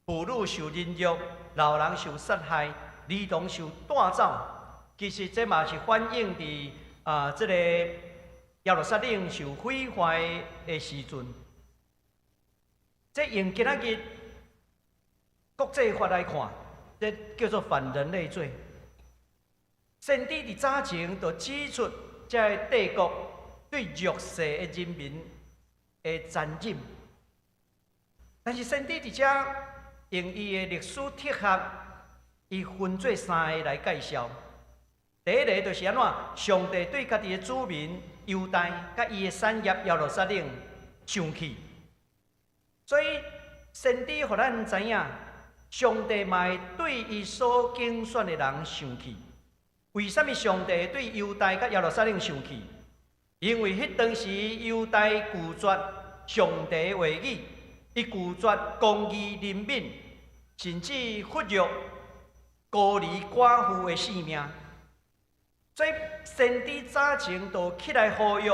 妇女受凌辱。老人受杀害，儿童受带走，其实这嘛是反映伫这个耶路撒冷受毁坏的时阵。这用今仔日国际法来看，这叫做犯人类罪。先知伫早前就指出，这帝国对弱势的人民的残忍，但是先知伫遮。用伊的历史特学，伊分做3个来介绍。第一个就是安怎？上帝对家己的子民犹大甲伊的产业耶路撒冷生气，所以先知互咱知影，上帝嘛会对伊所竞选的人生气。为什么上帝对犹大甲耶路撒冷生气？因为迄当时犹大拒绝上帝的话语，伊拒绝公义怜悯，甚至忽略孤儿寡妇的性命。所以先知早前就起来呼吁，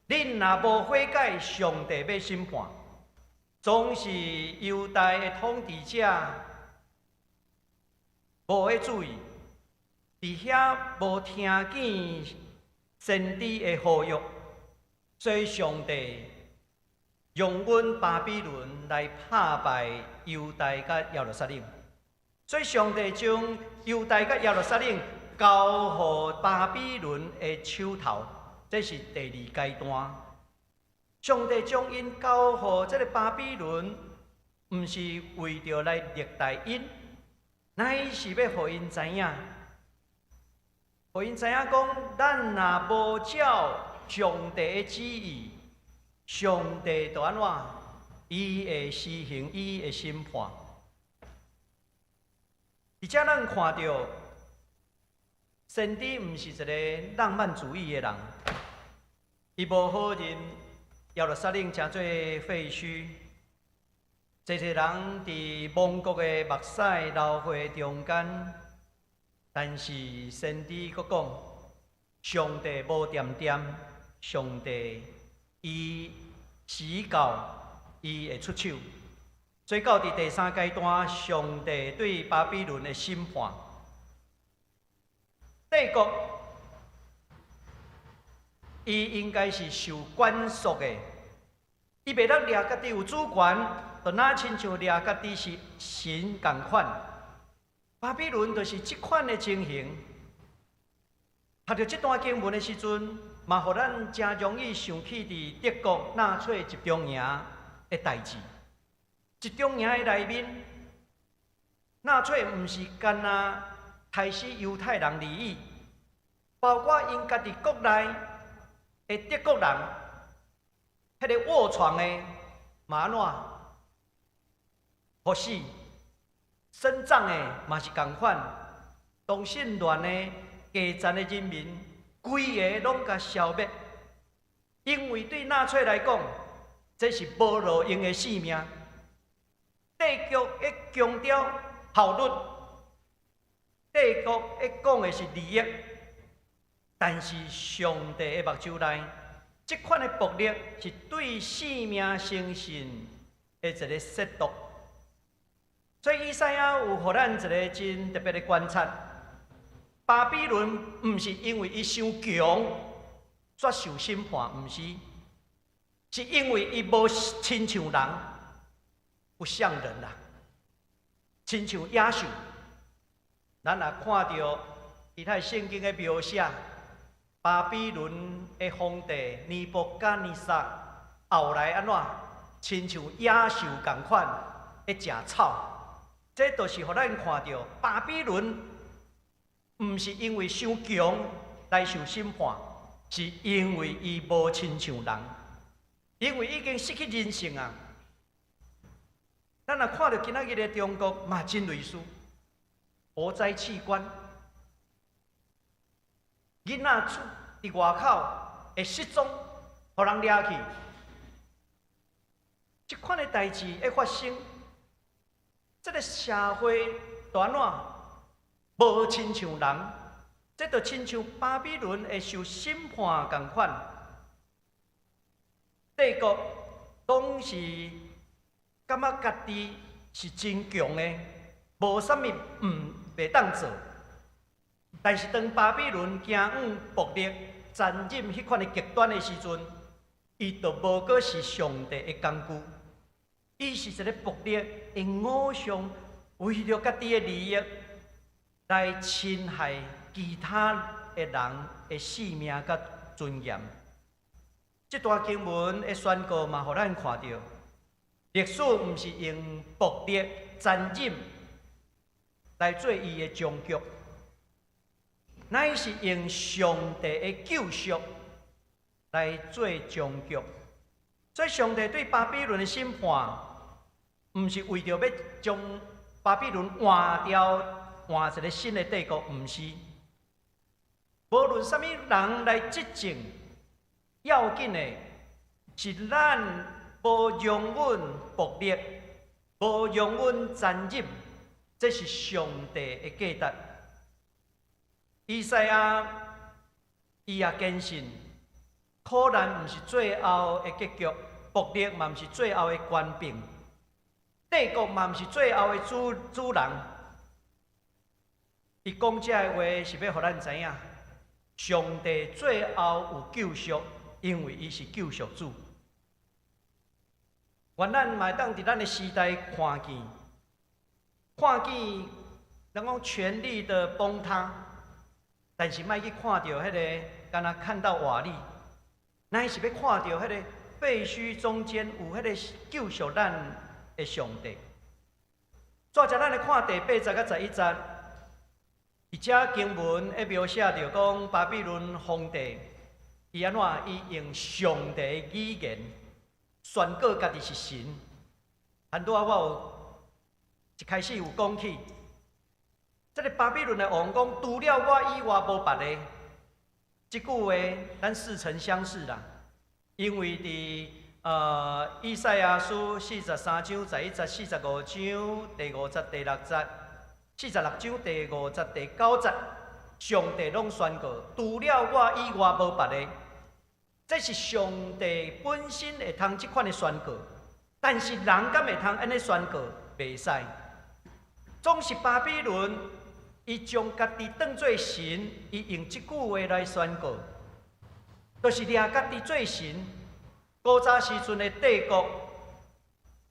恁若无悔改，上帝要审判。总是犹大的统治者无去注意，伫遐无听见先知的呼吁，所以上帝用阮巴比伦来打败犹大甲耶路撒冷。所以上帝将犹大甲耶路撒冷交予巴比伦的手头，这是第2阶段。上帝将因交予这个巴比伦，毋是为着来虐待因，乃是要互因知影，互因知影讲，咱若无照上帝的旨意，上帝就安怎？伊会施行伊的审判。而且咱看到，先知毋是一个浪漫主义的人，伊无好认耶路撒冷诚做废墟，侪人伫亡国的目屎流血中间，但是先知佫讲，上帝无点点，上帝伊时到伊会出手。最到伫第3阶段，上帝对巴比伦的审判。帝国，伊应该是受管束的，伊袂当掠家己有主权，就哪亲像掠家己是神共款。巴比伦就是即款的情形。读到这段经文的时阵，嘛，互咱真容易想起伫德国纳粹集中营的代志。集中营的内面，纳粹毋是干那杀死犹太人而已，包括因家己国内的德国人，迄个卧床的嘛安怎互死，生长的嘛是共款，同性恋的基层的人民，规个拢甲消灭，因为对纳粹来讲，这是无路用的性命。帝国会强调效率，帝国会讲的是利益，但是上帝的目睭内，这款的暴力是对性命生信的一个亵渎。所以以赛亚有互咱一个真特别的观察：巴比伦毋是因为伊伤强才受审判，毋是，是因为伊无亲像人。不像人啦，亲像野兽。咱若看到其他圣经的描写，巴比伦的皇帝尼布甲尼撒后来安怎，亲像野兽共款在食草。这就是互咱看到巴比伦毋是因为伤强来受审判，是因为伊无亲像人，因为已经失去人性啊。咱若看到今仔日的中国嘛真类似，活摘器官，囡仔伫外口会失踪，互人掠去，即款的代志会发生，这个社会就安怎无亲像人，这就亲像巴比伦会受审判共款，帝国拢是感觉家己是真强的，无啥物袂当做。但是当巴比伦行往暴力、残忍迄款的极端的时阵，伊就无过是上帝的工具，伊是一个暴力的偶像，为了家己的利益来侵害其他的人的性命甲尊严。这段经文的宣告嘛，互咱看到。历史毋是用暴力、残忍来做伊的终局，乃是用上帝的救赎来做终局。所以，上帝对巴比伦的审判，毋是为着要将巴比伦换掉，换一个新的帝国，毋是。无论什么人来执政，要紧的是咱无容忍暴力，无容忍残忍，这是上帝的价值。以赛亚伊也坚信，苦难毋是最后的结局，暴力嘛毋是最后的官兵，帝国嘛毋是最后的主人。伊讲这个话是要互咱知影，上帝最后有救赎，因为伊是救赎主。愿咱嘛会当伫咱的时代看见，人讲权力的崩塌，但是莫去看到迄个，敢若看到瓦砾，乃是要看到迄个废墟中间有迄个救赎咱的上帝。怎则咱来看第8节到11节，而且经文会描写着讲巴比伦皇帝，伊安怎伊用上帝的语言宣告家己是神。很多我有一开始有讲起，这个巴比伦的王讲，除了我以外无别个。这句话咱似曾相识啦，因为伫以赛亚书43章11节、45章第5节、第6节、46章第5节、第9节，上帝拢宣告，除了我以外无别个。这是上帝本身会通即款的宣告，但是人敢会通安尼宣告？袂使。总是巴比伦，伊将家己当作神，伊用即句话来宣告，就是掠家己做神。古早时阵的帝国，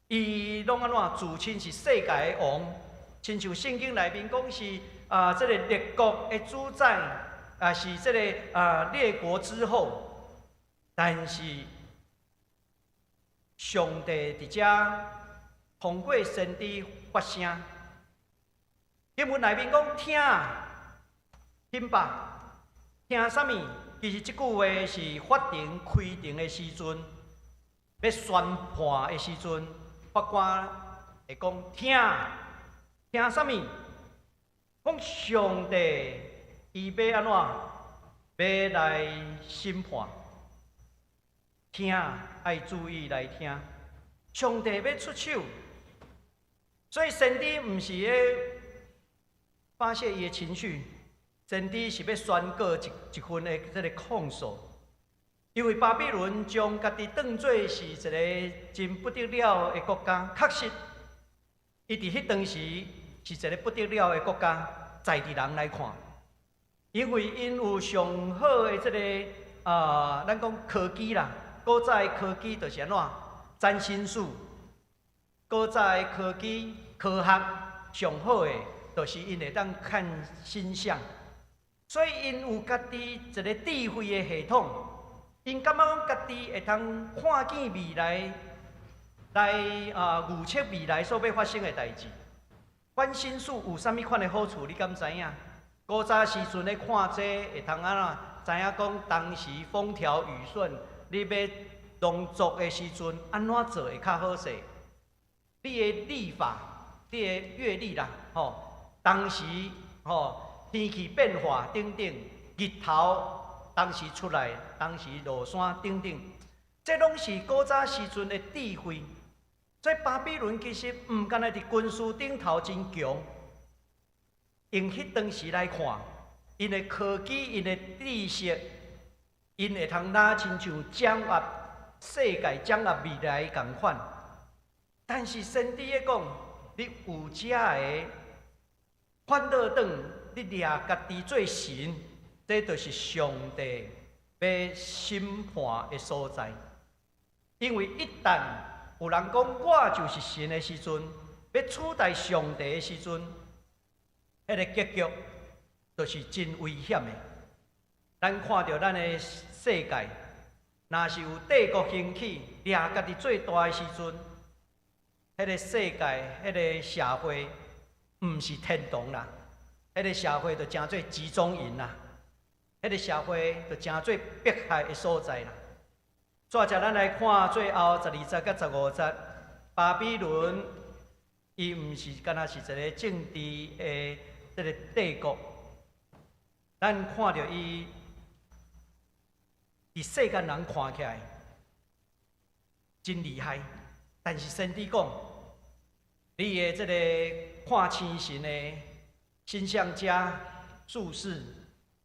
伊拢安怎自称是世界的王，亲像圣经内面讲是这个列国的主宰，是这个列国之后。但是上帝伫遮通过先知发声，经文内面讲听，听吧，听啥物？其实即句话是法庭开庭的时阵，要宣判的时阵，法官会讲听，听啥物？讲上帝伊要安怎？要来审判。听，爱注意来听。上帝要出手，所以先知毋是咧发泄伊的情绪，先知是要宣告一份的这个控诉。因为巴比伦将家己当作是一个真不得了的国家，确实，伊伫迄当时是一个不得了的国家，在地人来看，因为因有上好的这个咱讲科技啦。古早的科技就是安怎？占星术。古早的科技科学上好的，就是因会当看星象，所以因有家己一个智慧的系统。因感觉讲家己会通看见未来，来预测未来所要发生的代志。占星术有啥物款的好处？你敢知影？古早时阵咧看这会通安怎？知影讲当时风调雨顺。你要农作的时阵，安怎做会较好势？你的历法，你的阅历啦，当时天气变化等等，日头当时出来，当时落山等等，这拢是古早时阵的智慧。所以巴比伦其实毋干那伫军事顶头真强，用迄当时来看，因的科技，因的知识。因会通亲像掌握世界、掌握未来共款，但是先知咧讲，你有遮个反倒转，你掠家己做神，这就是上帝要审判的所在。因为一旦有人讲我就是神的时阵，要取代上帝的时阵，迄个结局就是真危险的。咱看到咱的世界，若是有帝国兴起，掠家己最大的时阵，迄个世界、迄个社会毋是天堂啦，迄个社会就真做集中营啦，迄个社会就真做迫害的所在啦。再者，咱来看最后12节甲15节，巴比伦伊毋是干那是一个政治的这个帝国，咱看到伊伫世间人看起来真厉害，但是先知讲，你的这个看星神的星象家、术士，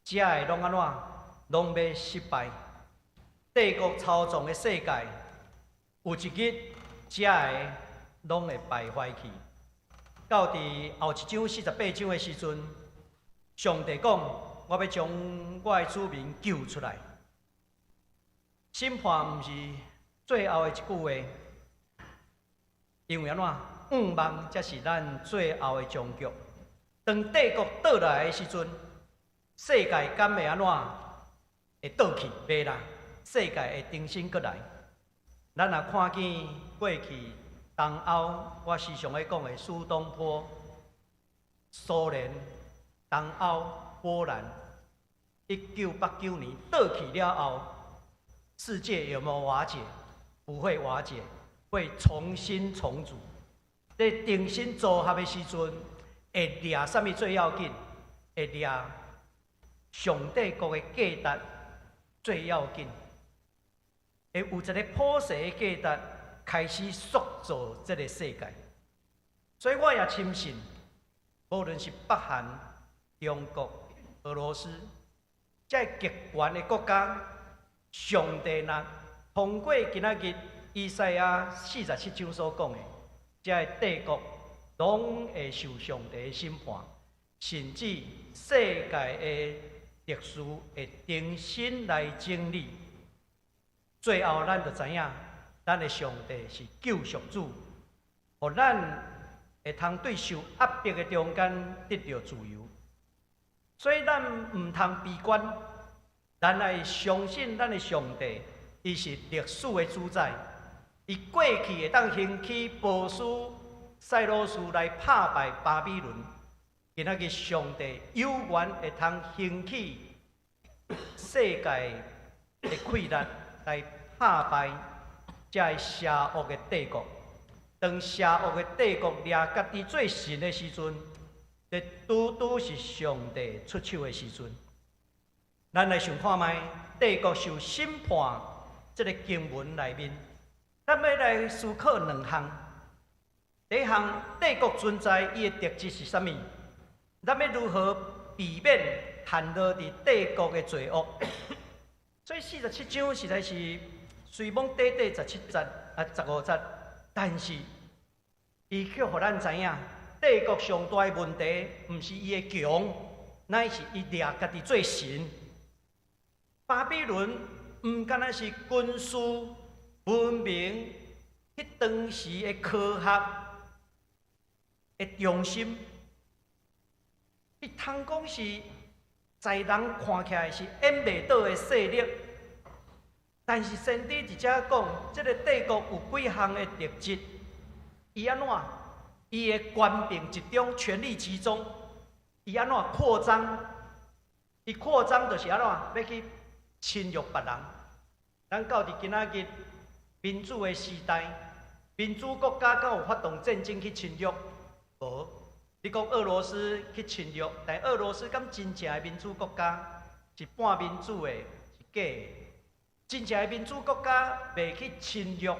遮会拢安怎，拢要失败。帝国操纵的世界，有一日，遮个拢会败坏去。到伫后一章48章的时阵，上帝讲：我要将我的子民救出来。审判毋是最后的一句话，因为安怎？愿望才是咱最后的终局。当帝国倒来的时阵，世界敢会安怎？会倒去？袂啦。世界会重新过来。咱若看见过去东欧，我时常咧讲的苏东坡、苏联、东欧、波兰，1989年倒去了后，世界有没有瓦解？不会瓦解，会重新重组。在重新组合的时阵，会掠什么最要紧？会掠上帝国的价值最要紧。会有一个普世的价值开始塑造这个世界，所以我也深信，无论是北韩、中国、俄罗斯，这极权的国家，上帝若通过今仔日以赛亚47章所讲的，这帝国拢会受上帝的审判，甚至世界的历史会重新来整理。最后，咱就知影，咱的上帝是救赎主，互咱会通对受压迫的中间得到自由。所以，咱唔通悲观，咱来相信咱的上帝，伊是历史的主宰，伊过去会当兴起波斯、塞罗斯来打败巴比伦，今仔日上帝有缘会通兴起世界的溃烂。来打败这个邪恶的帝国。当邪恶的帝国掠家己做神的时阵，这拄拄是上帝出手的时阵。咱来想看卖，帝国受审判这个经文内面，咱要来思考两项。第一项，帝国存在伊的特质是啥物？咱要如何避免陷落伫帝国的罪恶？所以47章实在是随便短短17节15节，但是伊却互咱知影，帝国上大的问题，毋是伊的强，乃是伊掠家己做神。巴比伦毋敢若是军事、文明，迄当时的科学的中心，伊通讲是。在人看起来是掩袂倒的势力，但是先知伫遮讲，这个帝国有几项的特质，伊安怎？伊的官兵集中，权力集中，伊安怎扩张？伊扩张就是安怎？要去侵略别人。咱到伫今仔日民主的时代，民主国家敢有发动战争去侵略？无。你讲俄罗斯去侵略，但俄罗斯敢真正的民主国家是半民主的，是假的。真正的民主国家袂去侵略。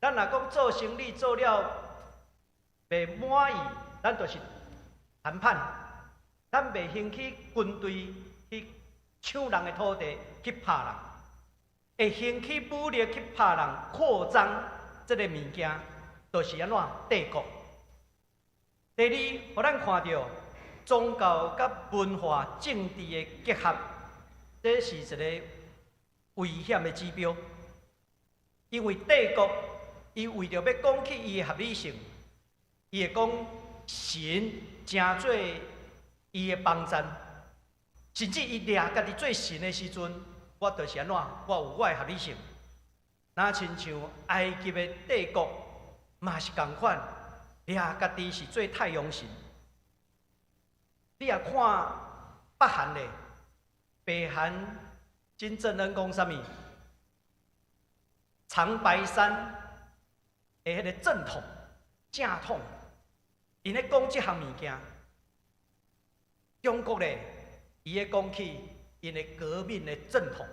咱若讲做生意做了袂满意，咱就是谈判。咱袂兴起军队去抢人的土地去拍人，会兴起武力去拍人扩张这个物件，就是安怎帝国。第二，互咱看到宗教甲文化、政治的结合，这是一个危险的指标。因为帝国，伊为着要讲起伊的合理性，伊会讲神诚做伊的帮衬，甚至伊掠家己做神的时阵，我就是安怎？我有我的合理性。那亲像埃及的帝国嘛是同款。掠家己是做太阳神，你也看北韩咧，北韩金正恩讲啥物？长白山的迄个正统、正统，因咧讲即项物件。中国咧，伊咧讲起因的革命的正统，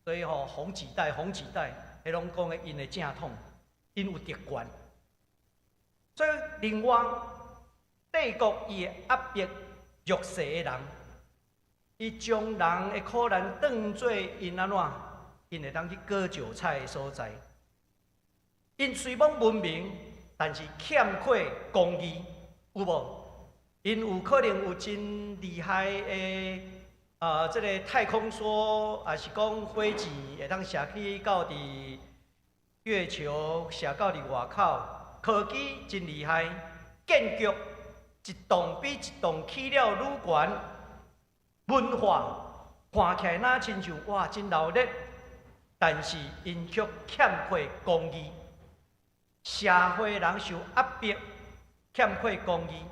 所以红几代、红几代，迄拢讲的因的正统，因有特权。所以另外，帝国伊会压迫弱势的人，伊将人的苦难当做因安怎？因会当去割韭菜的所在。因虽讲文明，但是欠缺公义，有无？因有可能有真厉害的这个太空梭，也是讲火箭会当射去到伫月球，射到伫外口。科技真厉害，建筑一栋比一栋起了愈悬，文化看起来哪亲像哇真热烈，但是因却欠缺公义，社会人受压迫，欠缺公义。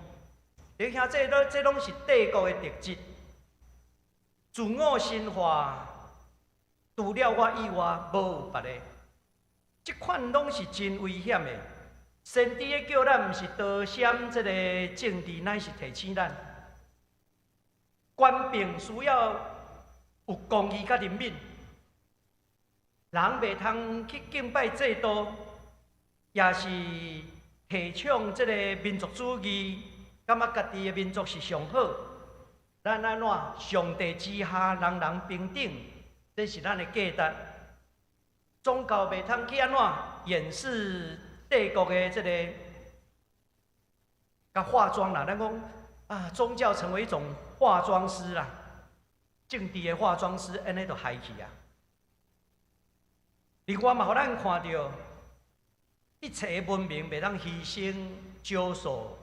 你看这拢是帝国的特质，自我神化，除了我以外无有别个。这款拢是真危险的。先知的叫咱，毋是刀闪这个政治，乃是提醒咱，官兵需要有公义甲人品。人袂通去敬拜制度，也是提倡这个民族主义，感觉家己的民族是上好。咱安怎上帝之下人人平等，这是咱的价值。宗教袂通去安怎掩饰帝国的这个甲化妆啦，咱讲啊，宗教成为一种化妆师啦，政治的化妆师，安尼就害去啊。另外嘛，互咱看到一切的文明袂当牺牲、少数，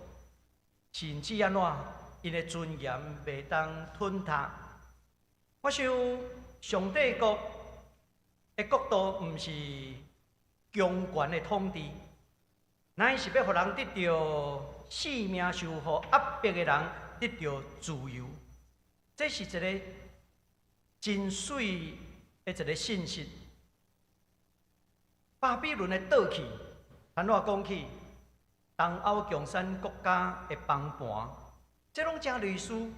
甚至安怎，因的尊严袂当吞塌。我想上帝国的国度，毋是强权的统治。乃是要互人得到性命受予压迫的人得到自由，这是一个真水的一个信息。巴比伦的倒去，咱话讲起东欧共产国家的崩盘，这拢真类似。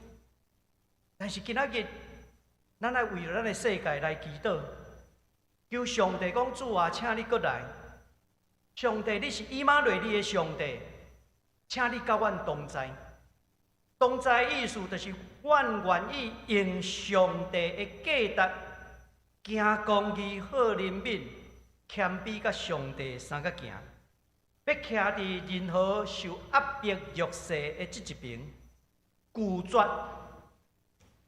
但是今仔日，咱来为了咱的世界来祈祷，求上帝讲主啊，请你过来。上帝，你是以马内利的上帝，请你甲阮同在。同在意思就是，阮愿意用上帝的价值，行公义、好人品、谦卑甲上帝三个行，要徛伫任何受压迫弱势的这一边，拒绝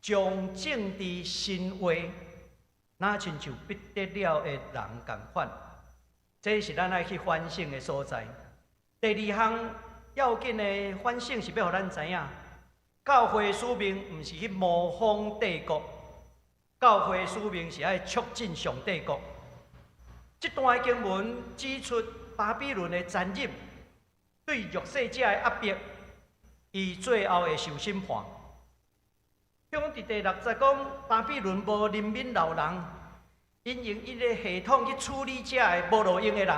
将政治神话，那亲像逼得了的人共款。这是咱爱去反省的所在。第二项要紧的反省是要互咱知影，教会使命毋是去模仿帝国，教会使命是爱促进上帝国。这段经文指出巴比伦的残忍，对弱势者的压迫，伊最后会受审判。讲伫第60讲，巴比伦无怜悯老人。因用伊个系统去处理这个无路用的人，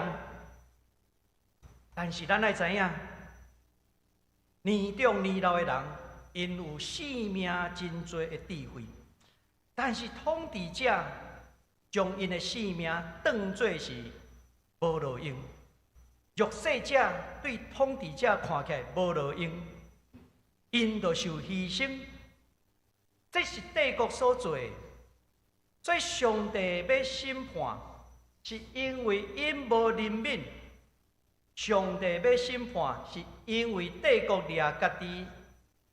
但是咱爱知影，年长年老的人，因有生命真多的智慧，但是统治者将因的生命当作是无路用，弱势者对统治者看起来无路用，因就受牺牲，这是帝国所做的。所以上帝要审判，是因为因无怜悯；上帝要审判，是因为帝国掠家己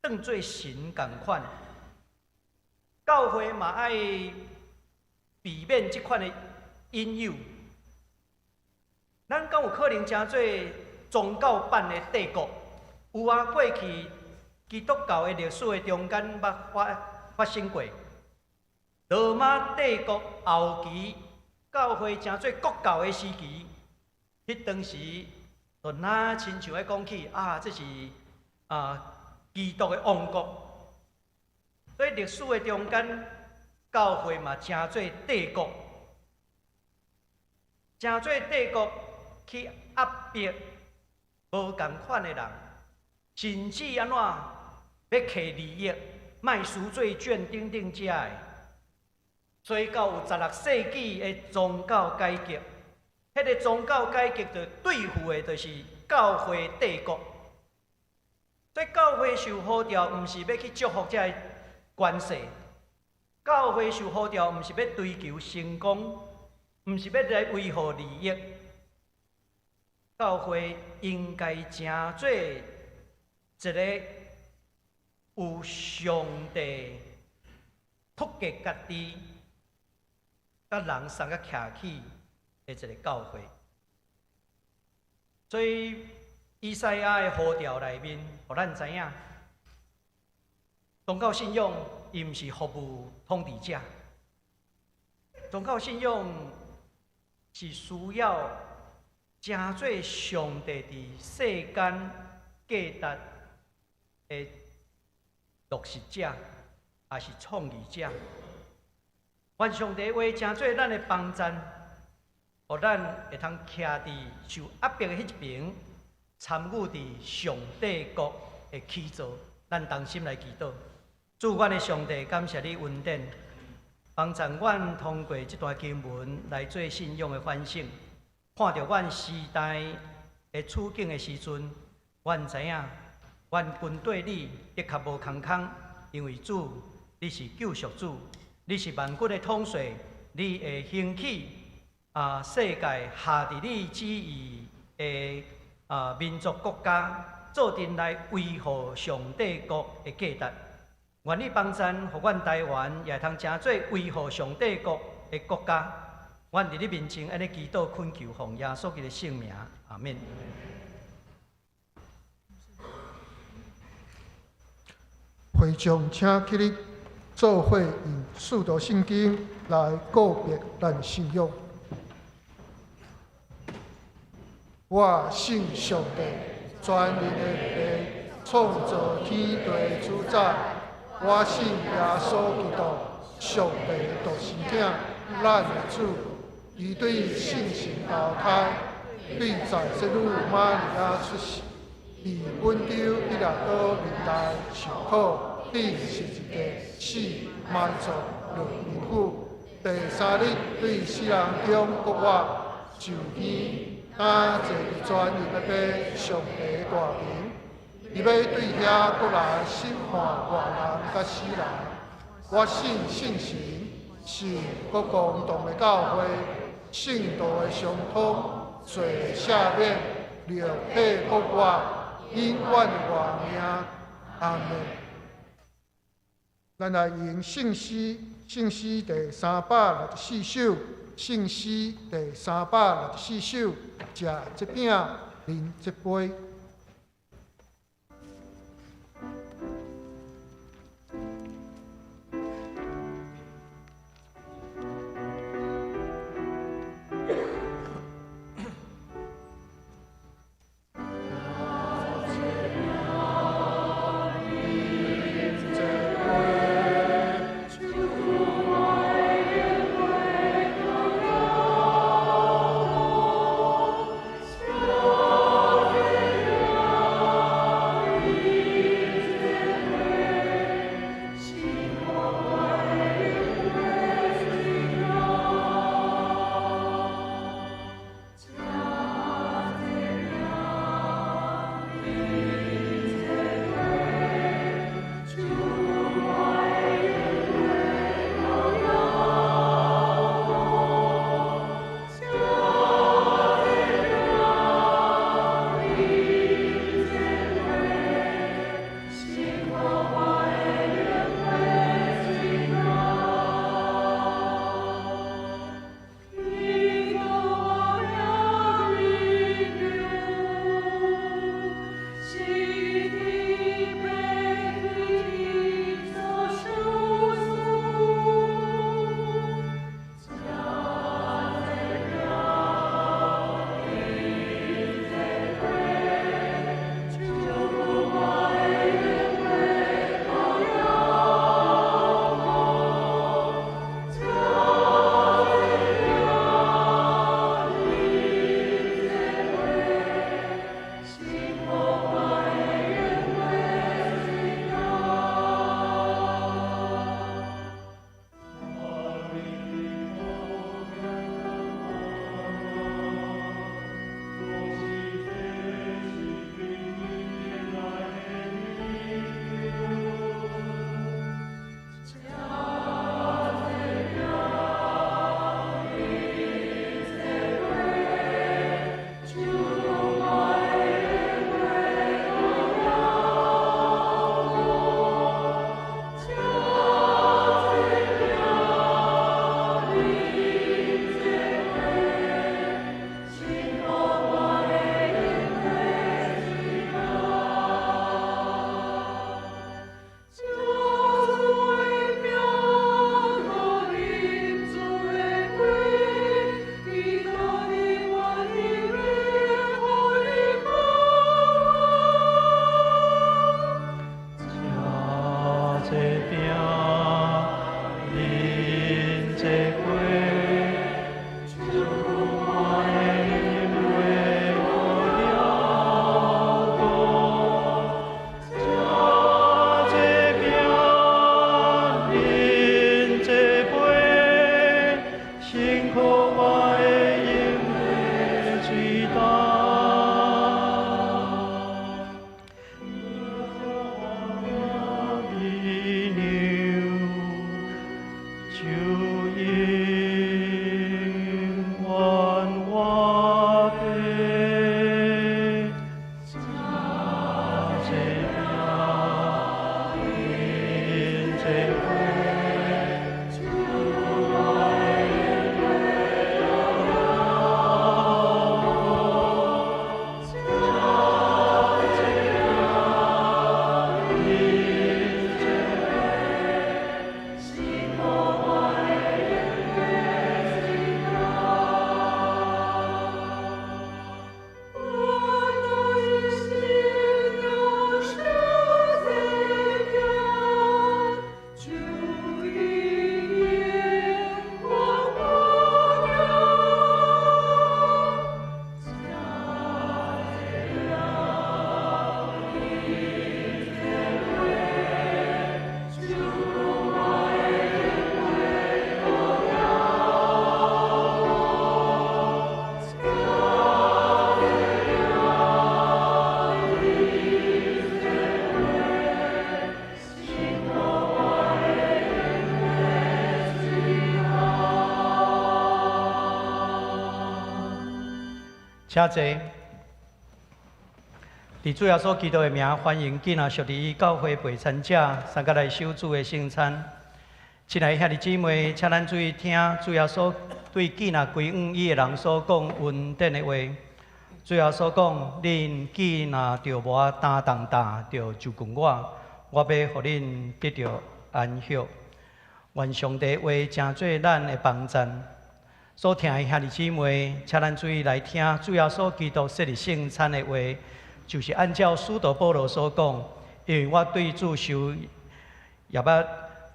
当作神共款。教会嘛爱避免这款的引诱。咱敢有可能真做宗教版的帝国？有啊，过去基督教的历史的中间发生过。罗马帝国后期，教会真做国教的时期，迄当时就哪亲像咧讲起啊，这是基督的王国，所以历史的中间，教会嘛真做帝国，真做帝国去压迫无共款的人，甚至安怎要摕利益、卖赎罪券等等遮的。所以到有16世纪的宗教改革，迄个宗教改革就对付的就是教会帝国。所以教会受呼召，毋是要去祝福这个关系；教会受呼召，毋是要追求成功，毋是要来维护利益。教会应该成做一个有上帝托给家己，甲人送甲徛起的一个教会。所以以赛亚的呼召内面，互咱知影，宗教信仰伊毋是服务统治者，宗教信仰是需要真做上帝伫世间价值的落实者，也是创立者。愿上帝话真做咱的帮赞，互咱会通徛伫受压迫的迄一边，参与伫上帝国的起造。咱同心来祈祷，主阮的上帝，感谢你恩典，帮助阮通过这段经文来做信仰的反省。看到阮时代的处境的时阵，阮知影，阮军队你的确无空空，因为主，你是救赎主，你是万军的统帅，你会兴起世界下伫你旨意的民族国家，做阵来维护上帝国的价值。愿你帮赞，互阮台湾也通真做维护上帝国的国家。阮伫你面前安尼祈祷恳求，奉耶稣基督的圣名，阿免。会众请起立，做伙用四道圣经来告别咱信仰。我信上帝，全能的力，创造天地主宰。我信耶稣基督，上帝独生子，咱的主。伊对圣神投胎，对在圣女玛利亚出世，伫温州彼拉多年代受苦，钉十字架，死埋葬入冥府。第三日对死人中国活，就义，担坐伫全人要爬上帝大名。伊要对遐国来审判活人甲死人。我信圣神，是国共同的教会。圣道的相通，罪赦免，肉体复活，永远的活命。阿门。咱来用圣诗第364首，圣诗第364首，食这饼，饮这杯。应允我的。请坐。伫主耶稣基督的名，欢迎今仔属于教会陪餐者参加来守主的圣餐。亲爱兄弟姊妹，请咱注意听主耶稣对今仔归午伊的人所讲恩典的话。主耶稣讲：恁今仔着无担重担，着就近我，我要互恁得到安息。愿上帝话成做咱的帮赞。所听的兄弟姊妹，请咱注意来听主耶稣基督设立圣餐的话，就是按照使徒保罗所讲，因为我对主受业捌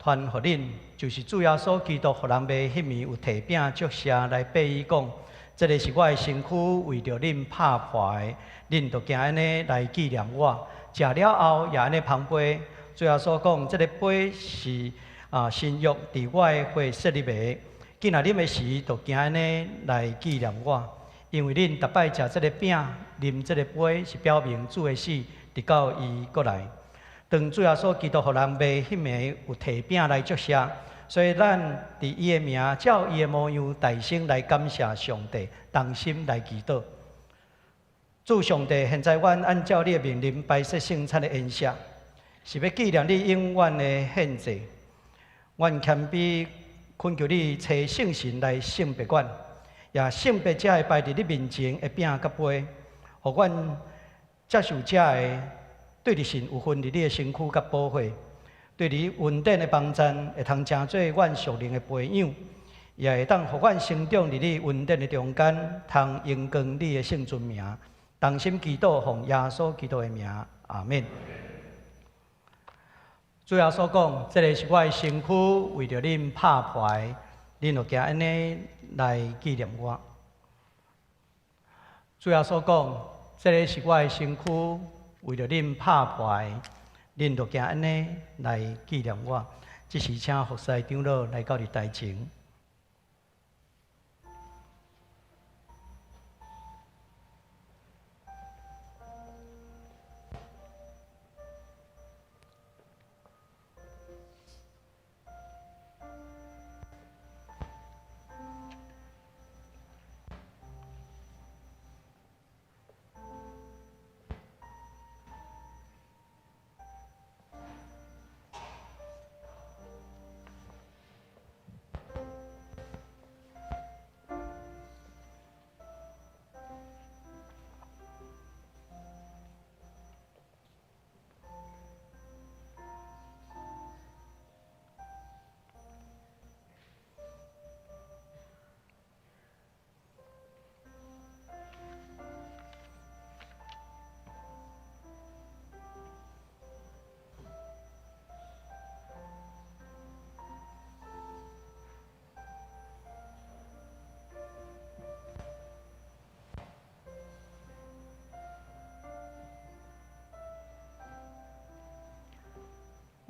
传互恁，就是主耶稣基督互人卖迄面有提饼祝谢来背伊讲，这个是我的身躯，为着恁拍破的，恁着行安尼来纪念我。食了后也安尼捧杯，主耶稣讲，这个杯是新约伫我的血设立的。今仔啉的时，就行安尼来纪念我，因为恁逐摆食这个饼、啉这个杯，是表明主的死，直到伊过来。当主耶稣基督互人卖迄暝有提饼来祝谢，所以咱伫伊的名，照伊的模样，大声来感谢上帝，同心来祈祷。主上帝，现在阮按照你的命令摆设圣餐的宴席，是要纪念你永远的献祭。阮谦卑。恳求你找圣神来圣别阮，也圣别者会摆伫你面前的饼甲杯，互阮接受者的对你神有份伫你的身躯甲保护，对你恩典的帮赞会通成做阮属灵的培养，也会当互阮成长伫你恩典的中间，通荣光你的圣尊名。同心祈祷，奉耶稣基督的名，阿门。主耶稣讲，这个是我的身躯，为着恁拍破的，恁就行安尼来纪念我。主耶稣讲，这个是我的身躯，为着恁拍破的，恁就行安尼来纪念我。这时请服侍长老来到你台前。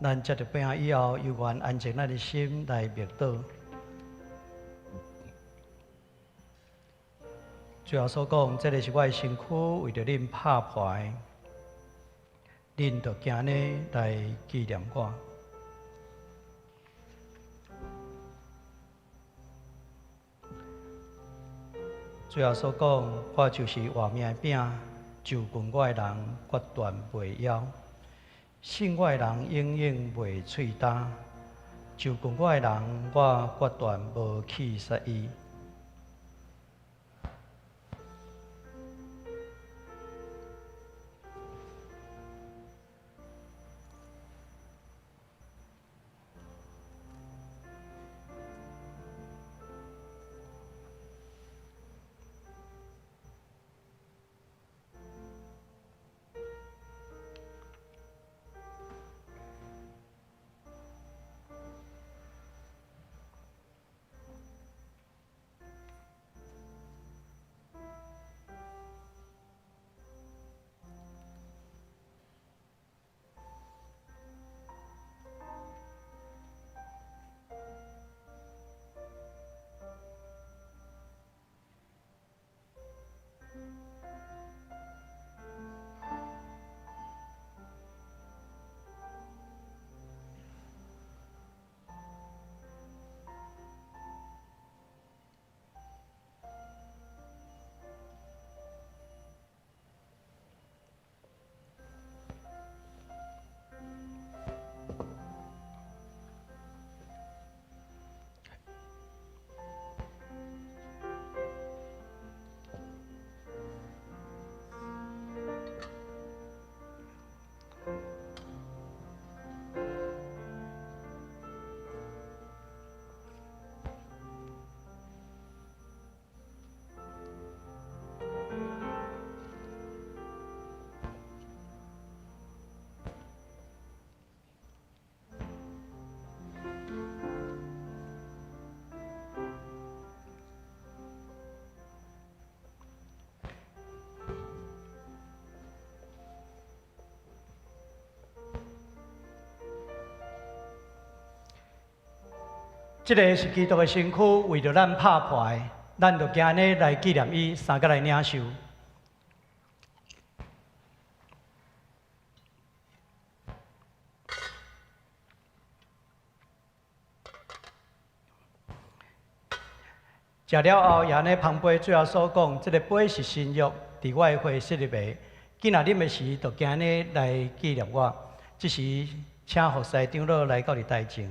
咱食着饼以后，又愿安静咱的心来默祷。主耶稣讲，这个是我的身躯，为着恁拍破的，恁着行安尼来纪念我。最后所讲，我就是活命的饼，就近我的人决断袂枵，信我的人永远袂喙焦，就近我的人，我决断无去杀伊。这个是基督的身躯，为着咱拍破的，咱就今日来纪念伊，三个来领受。食了后，也安尼旁杯最后所讲，这个杯是新约，伫我的血设立的。今仔啉的时，就今日来纪念我。这时，请服侍长老来到你台前。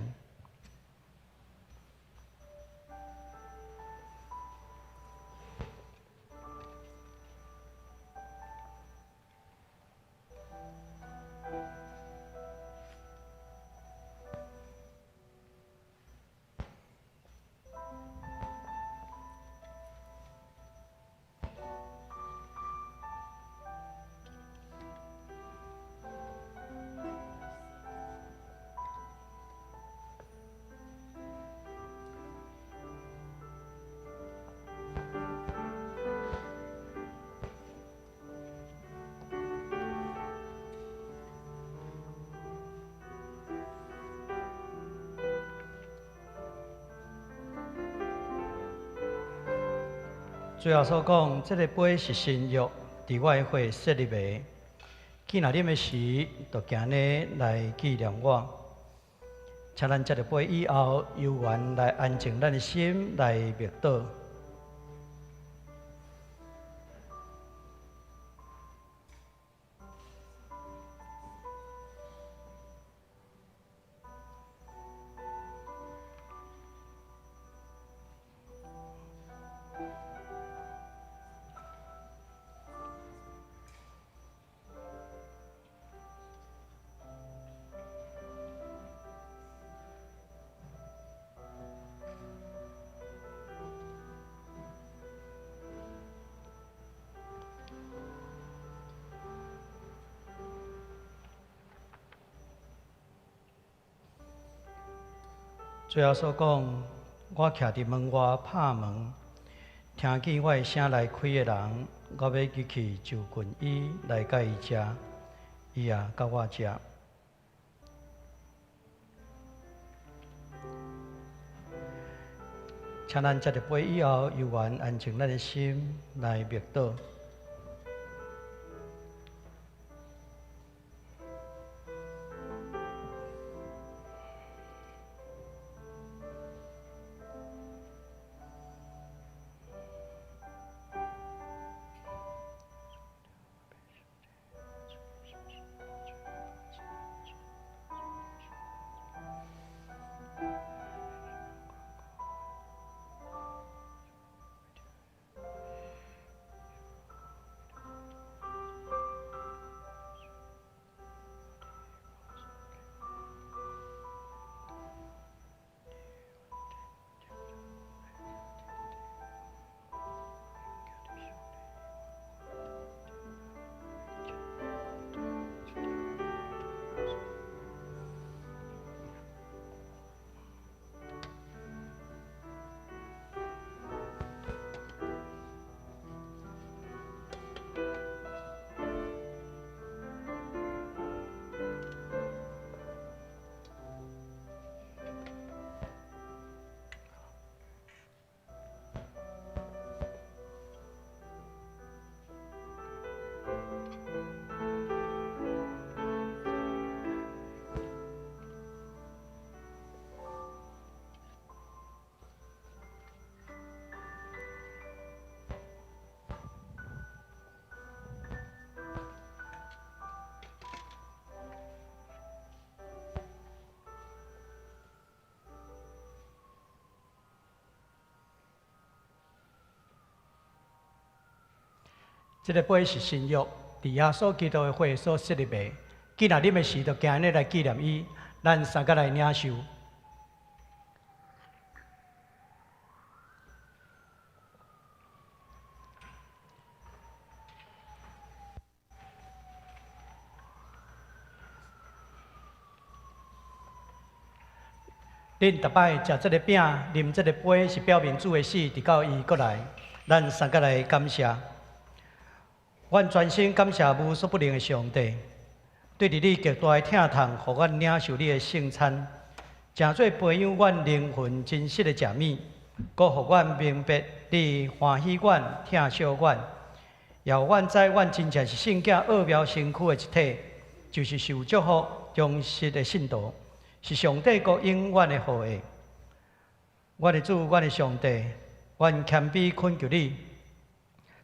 最后所讲，这个杯是新约，伫我的血设立的。今仔啉的时，就今日来纪念我。请咱接着杯以后，由愿来安静咱的心，来默祷。最后所讲，我徛伫门外拍门，听见我的声来开的人，我要入去就近伊来甲伊食，伊也甲我食。请咱接着杯以后，由愿安静咱的心来默祷。这个杯是新约，伫耶稣基督的血所设立的。既然啉的时，就今日来纪念伊，咱三个来领受。恁逐摆食这个饼、啉这个杯，是表明主的死，直到伊过来。咱三个来感谢，阮全心感谢无所不能的上帝，对伫你极大的疼痛，互阮领受你的圣餐，诚做培养阮灵魂真实的食物，搁互阮明白你欢喜阮、疼惜阮，也互阮知阮真正是圣囝奥妙身躯的一体，就是受祝福、忠实的信徒。是上帝国永远的后裔。阮的主，阮的上帝，阮谦卑恳求你，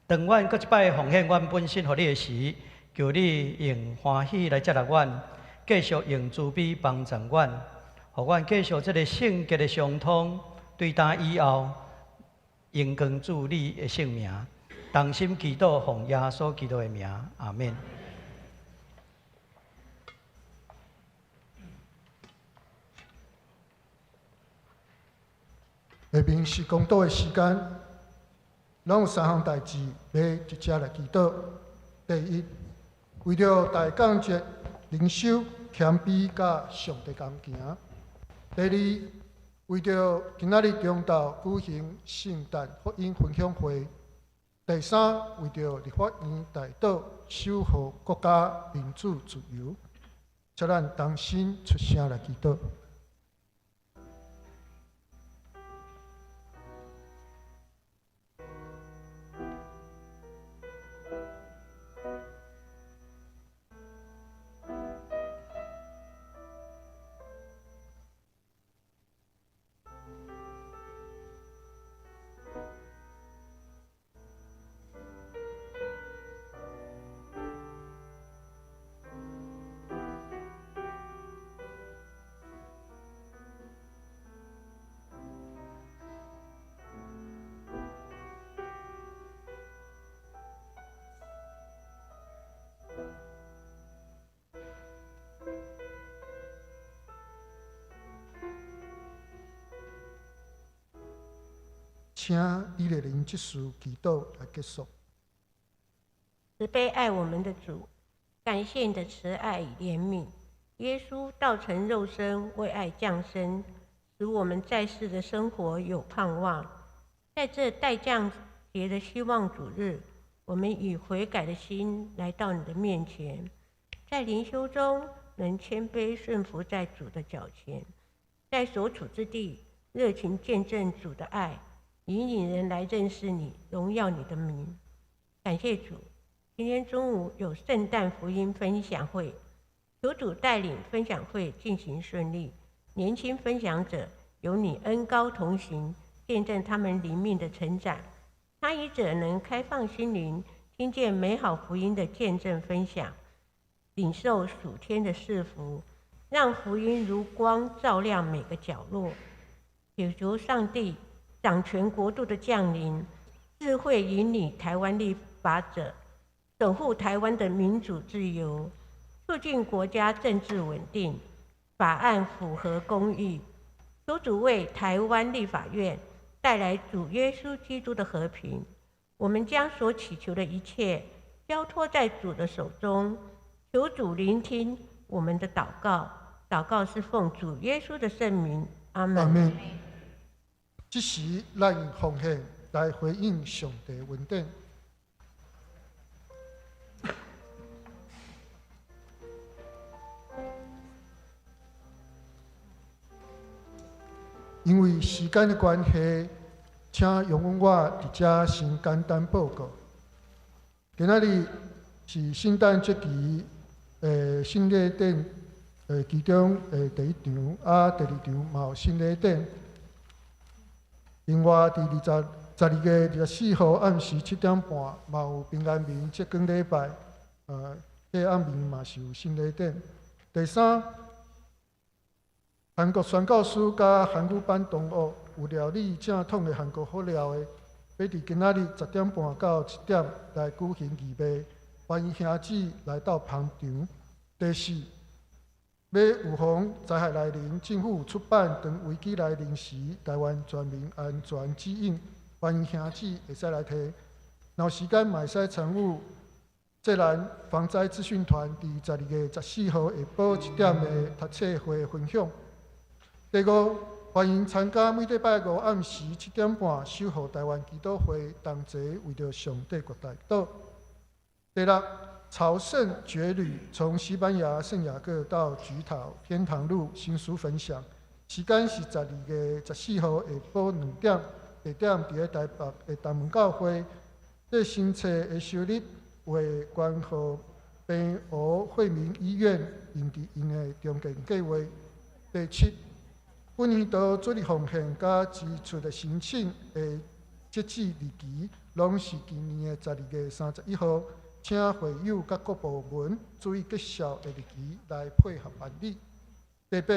当阮搁一摆奉献阮本身予你的时，求你用欢喜来接纳阮，继续用慈悲帮助阮，互阮继续这个圣洁的相通，对待以后，荣光主你的圣名，同心祈祷，奉耶稣基督的名，阿免。下面是公道的时间，咱有3项代志要直接来祈祷。第一，为了大港节灵修谦卑甲上帝同行；第二，为了今仔日中昼举行圣诞福音分享会；第三，为了立法院大道守护国家民主自由。请咱同心出声来祈祷。请以列灵即事祈祷来结束。慈悲爱我们的主，感谢你的慈爱与怜悯。耶稣道成肉身，为爱降生，使我们在世的生活有盼望。在这待降节的希望主日，我们以悔改的心来到你的面前，在灵修中能谦卑顺服在主的脚前，在所处之地热情见证主的爱，引领人来认识你，荣耀你的名。感谢主，今天中午有圣诞福音分享会，求主带领分享会进行顺利。年轻分享者有你恩膏同行，见证他们灵命的成长。参与者能开放心灵，听见美好福音的见证分享，领受属天的赐福，让福音如光照亮每个角落。有求上帝掌权国度的降临，智慧引领台湾立法者，守护台湾的民主自由，促进国家政治稳定，法案符合公义。求主为台湾立法院带来主耶稣基督的和平。我们将所祈求的一切交托在主的手中，求主聆听我们的祷告。祷告是奉主耶稣的圣名，阿们。阿们。这时，咱用奉献来回应上帝的恩典。因为时间的关系，请容允我伫遮先简单报告。今仔日是圣诞节期圣礼典其中第一场，第二场嘛有圣礼典。另外，伫12月24号暗时7点半，嘛有平安眠节光礼拜，迄暗暝嘛是有圣礼典。第三，韩国宣教师甲韩语版同学有料理正统的韩国好料的要伫今仔日10点半到1点来举行义卖，欢迎兄姊来到捧场。第四，要预防灾害来临，政府出版当危机来临时台湾全民安全指引，欢迎兄姊会使来摕。若有时间嘛会使参与浙南防灾资讯团伫12月14号下晡1点的读册会分享。第五，欢迎参加每礼拜五暗时7点半守护台湾祈祷会，同齐为着上帝国祷告。第六，朝圣绝旅，从西班牙圣雅各到菊桃天堂路新书分享，时间是12月14号下晡2点，地点伫咧台北的东门教会。这新册的收入为关乎平湖惠民医院用地用的重建计划。第七，本年度主力奉献甲支出的申请的截止日期，拢是今年的12月31号。请会友甲各部门注意结销的日期来配合办理。第八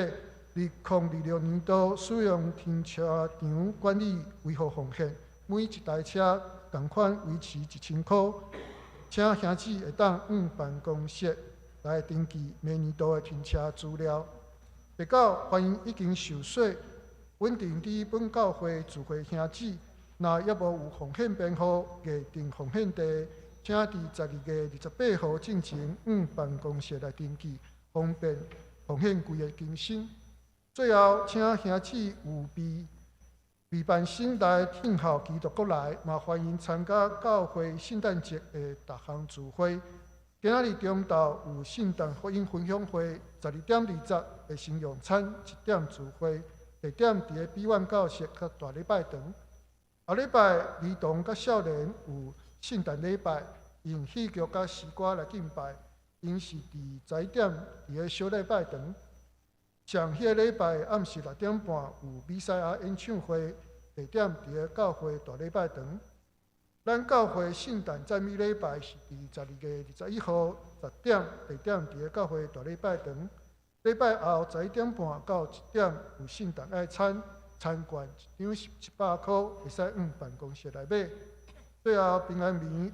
，2026年度使用停车场管理维护奉献，每一台车同款维持1000块。请兄姊会当往办公室来登记明年度的停车资料。第九，欢迎已经受洗、稳定伫本教会聚会兄姊，若还无有奉献编号、约定奉献地，请伫12月28号进前往办公室来登记，方便奉献规个更新。最后，请兄姊有备办心来听候基督国来，嘛欢迎参加教会圣诞节的逐项聚会。今仔日中昼有圣诞福音分享会，12点20的先用餐，1点聚会，地点伫咧比万教室甲大礼拜堂。后礼拜儿童甲少年有圣诞礼拜，用戏剧甲诗歌来敬拜，因是伫10点伫咧小礼拜堂。上迄个礼拜暗时6点半有米赛亚演唱会，地点伫咧教会大礼拜堂。咱教会圣诞赞美礼拜是伫12月21号10点，地点伫咧教会大礼拜堂。礼拜后11点半到1点有圣诞爱餐，餐券一张是700块，会使往办公室来买。最后平安暝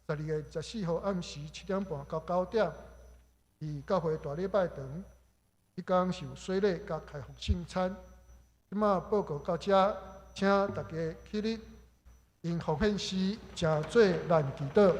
12月14号暗时7点半到9点，伫教会大礼拜堂。迄天是有洗礼甲开放圣餐。即马报告到这，请大家起立，因奉献时诚做咱祈祷。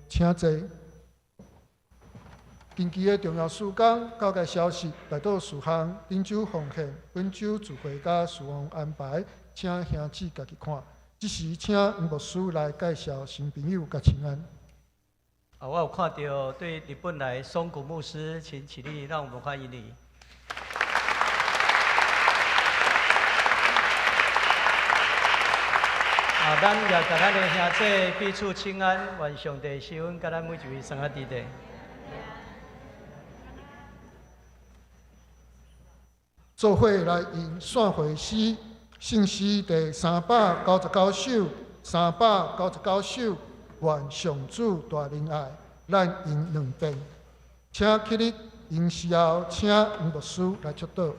请坐。近期的重要事项、交界消息、来到事项、饮酒奉献、本酒聚会甲事项安排，请兄姊家己看。这时，请牧师来介绍新朋友甲请安。我有看到对日本来松谷牧师，请起立，让我们欢迎你。咱也甲咱的兄弟彼此请安，愿上帝赐恩，甲咱每一位生活伫地。做伙来吟线会诗，圣诗第399首，399首，愿上主大仁爱，咱吟2遍。请起立，吟诗后，请牧师来祝祷。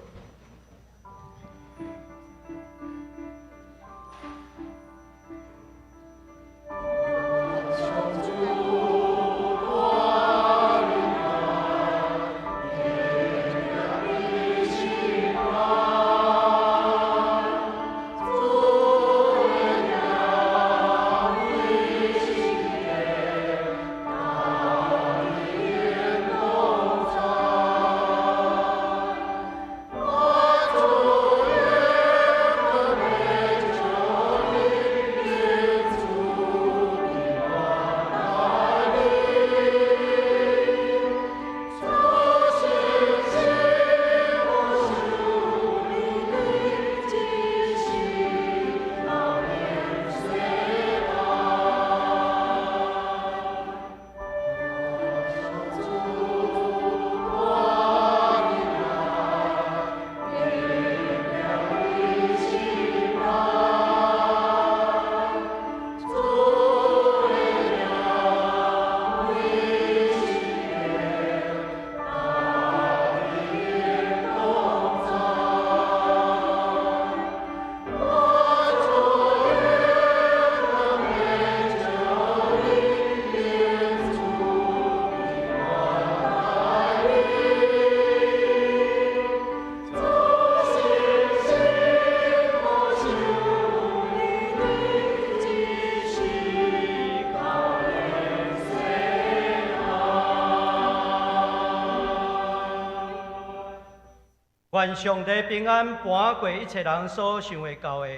愿上帝平安搬过一切人所想会到的，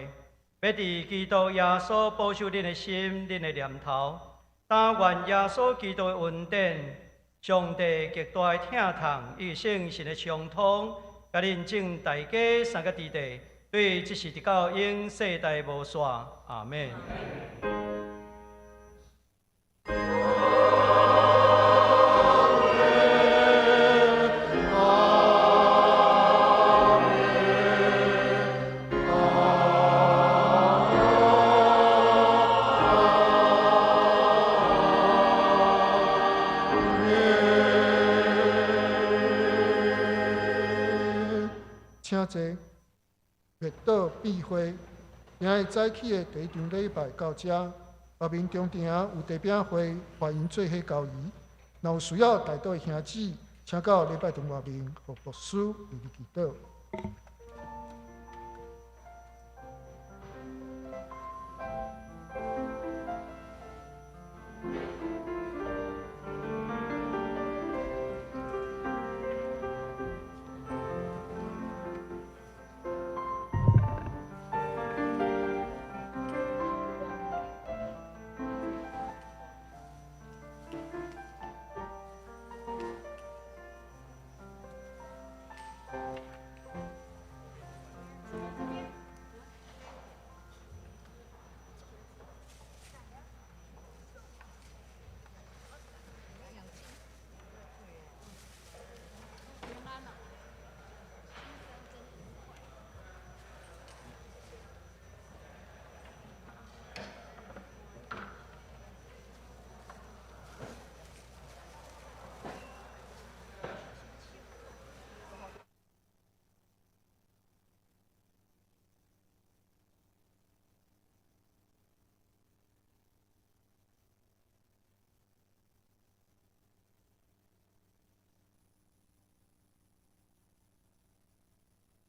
要伫基督耶稣保守恁的心、恁的念头。但愿耶稣基督的恩典、上帝极大的疼痛与圣神的相通，甲恁正大家三个地地，对即时直到永世代无煞。阿门。请坐，月岛闭会，今日早起的第一场礼拜到这，后面中庭有地饼会，欢迎做伙交易。若有需要带到的兄姊，请到礼拜堂外面，互牧师为你祈祷。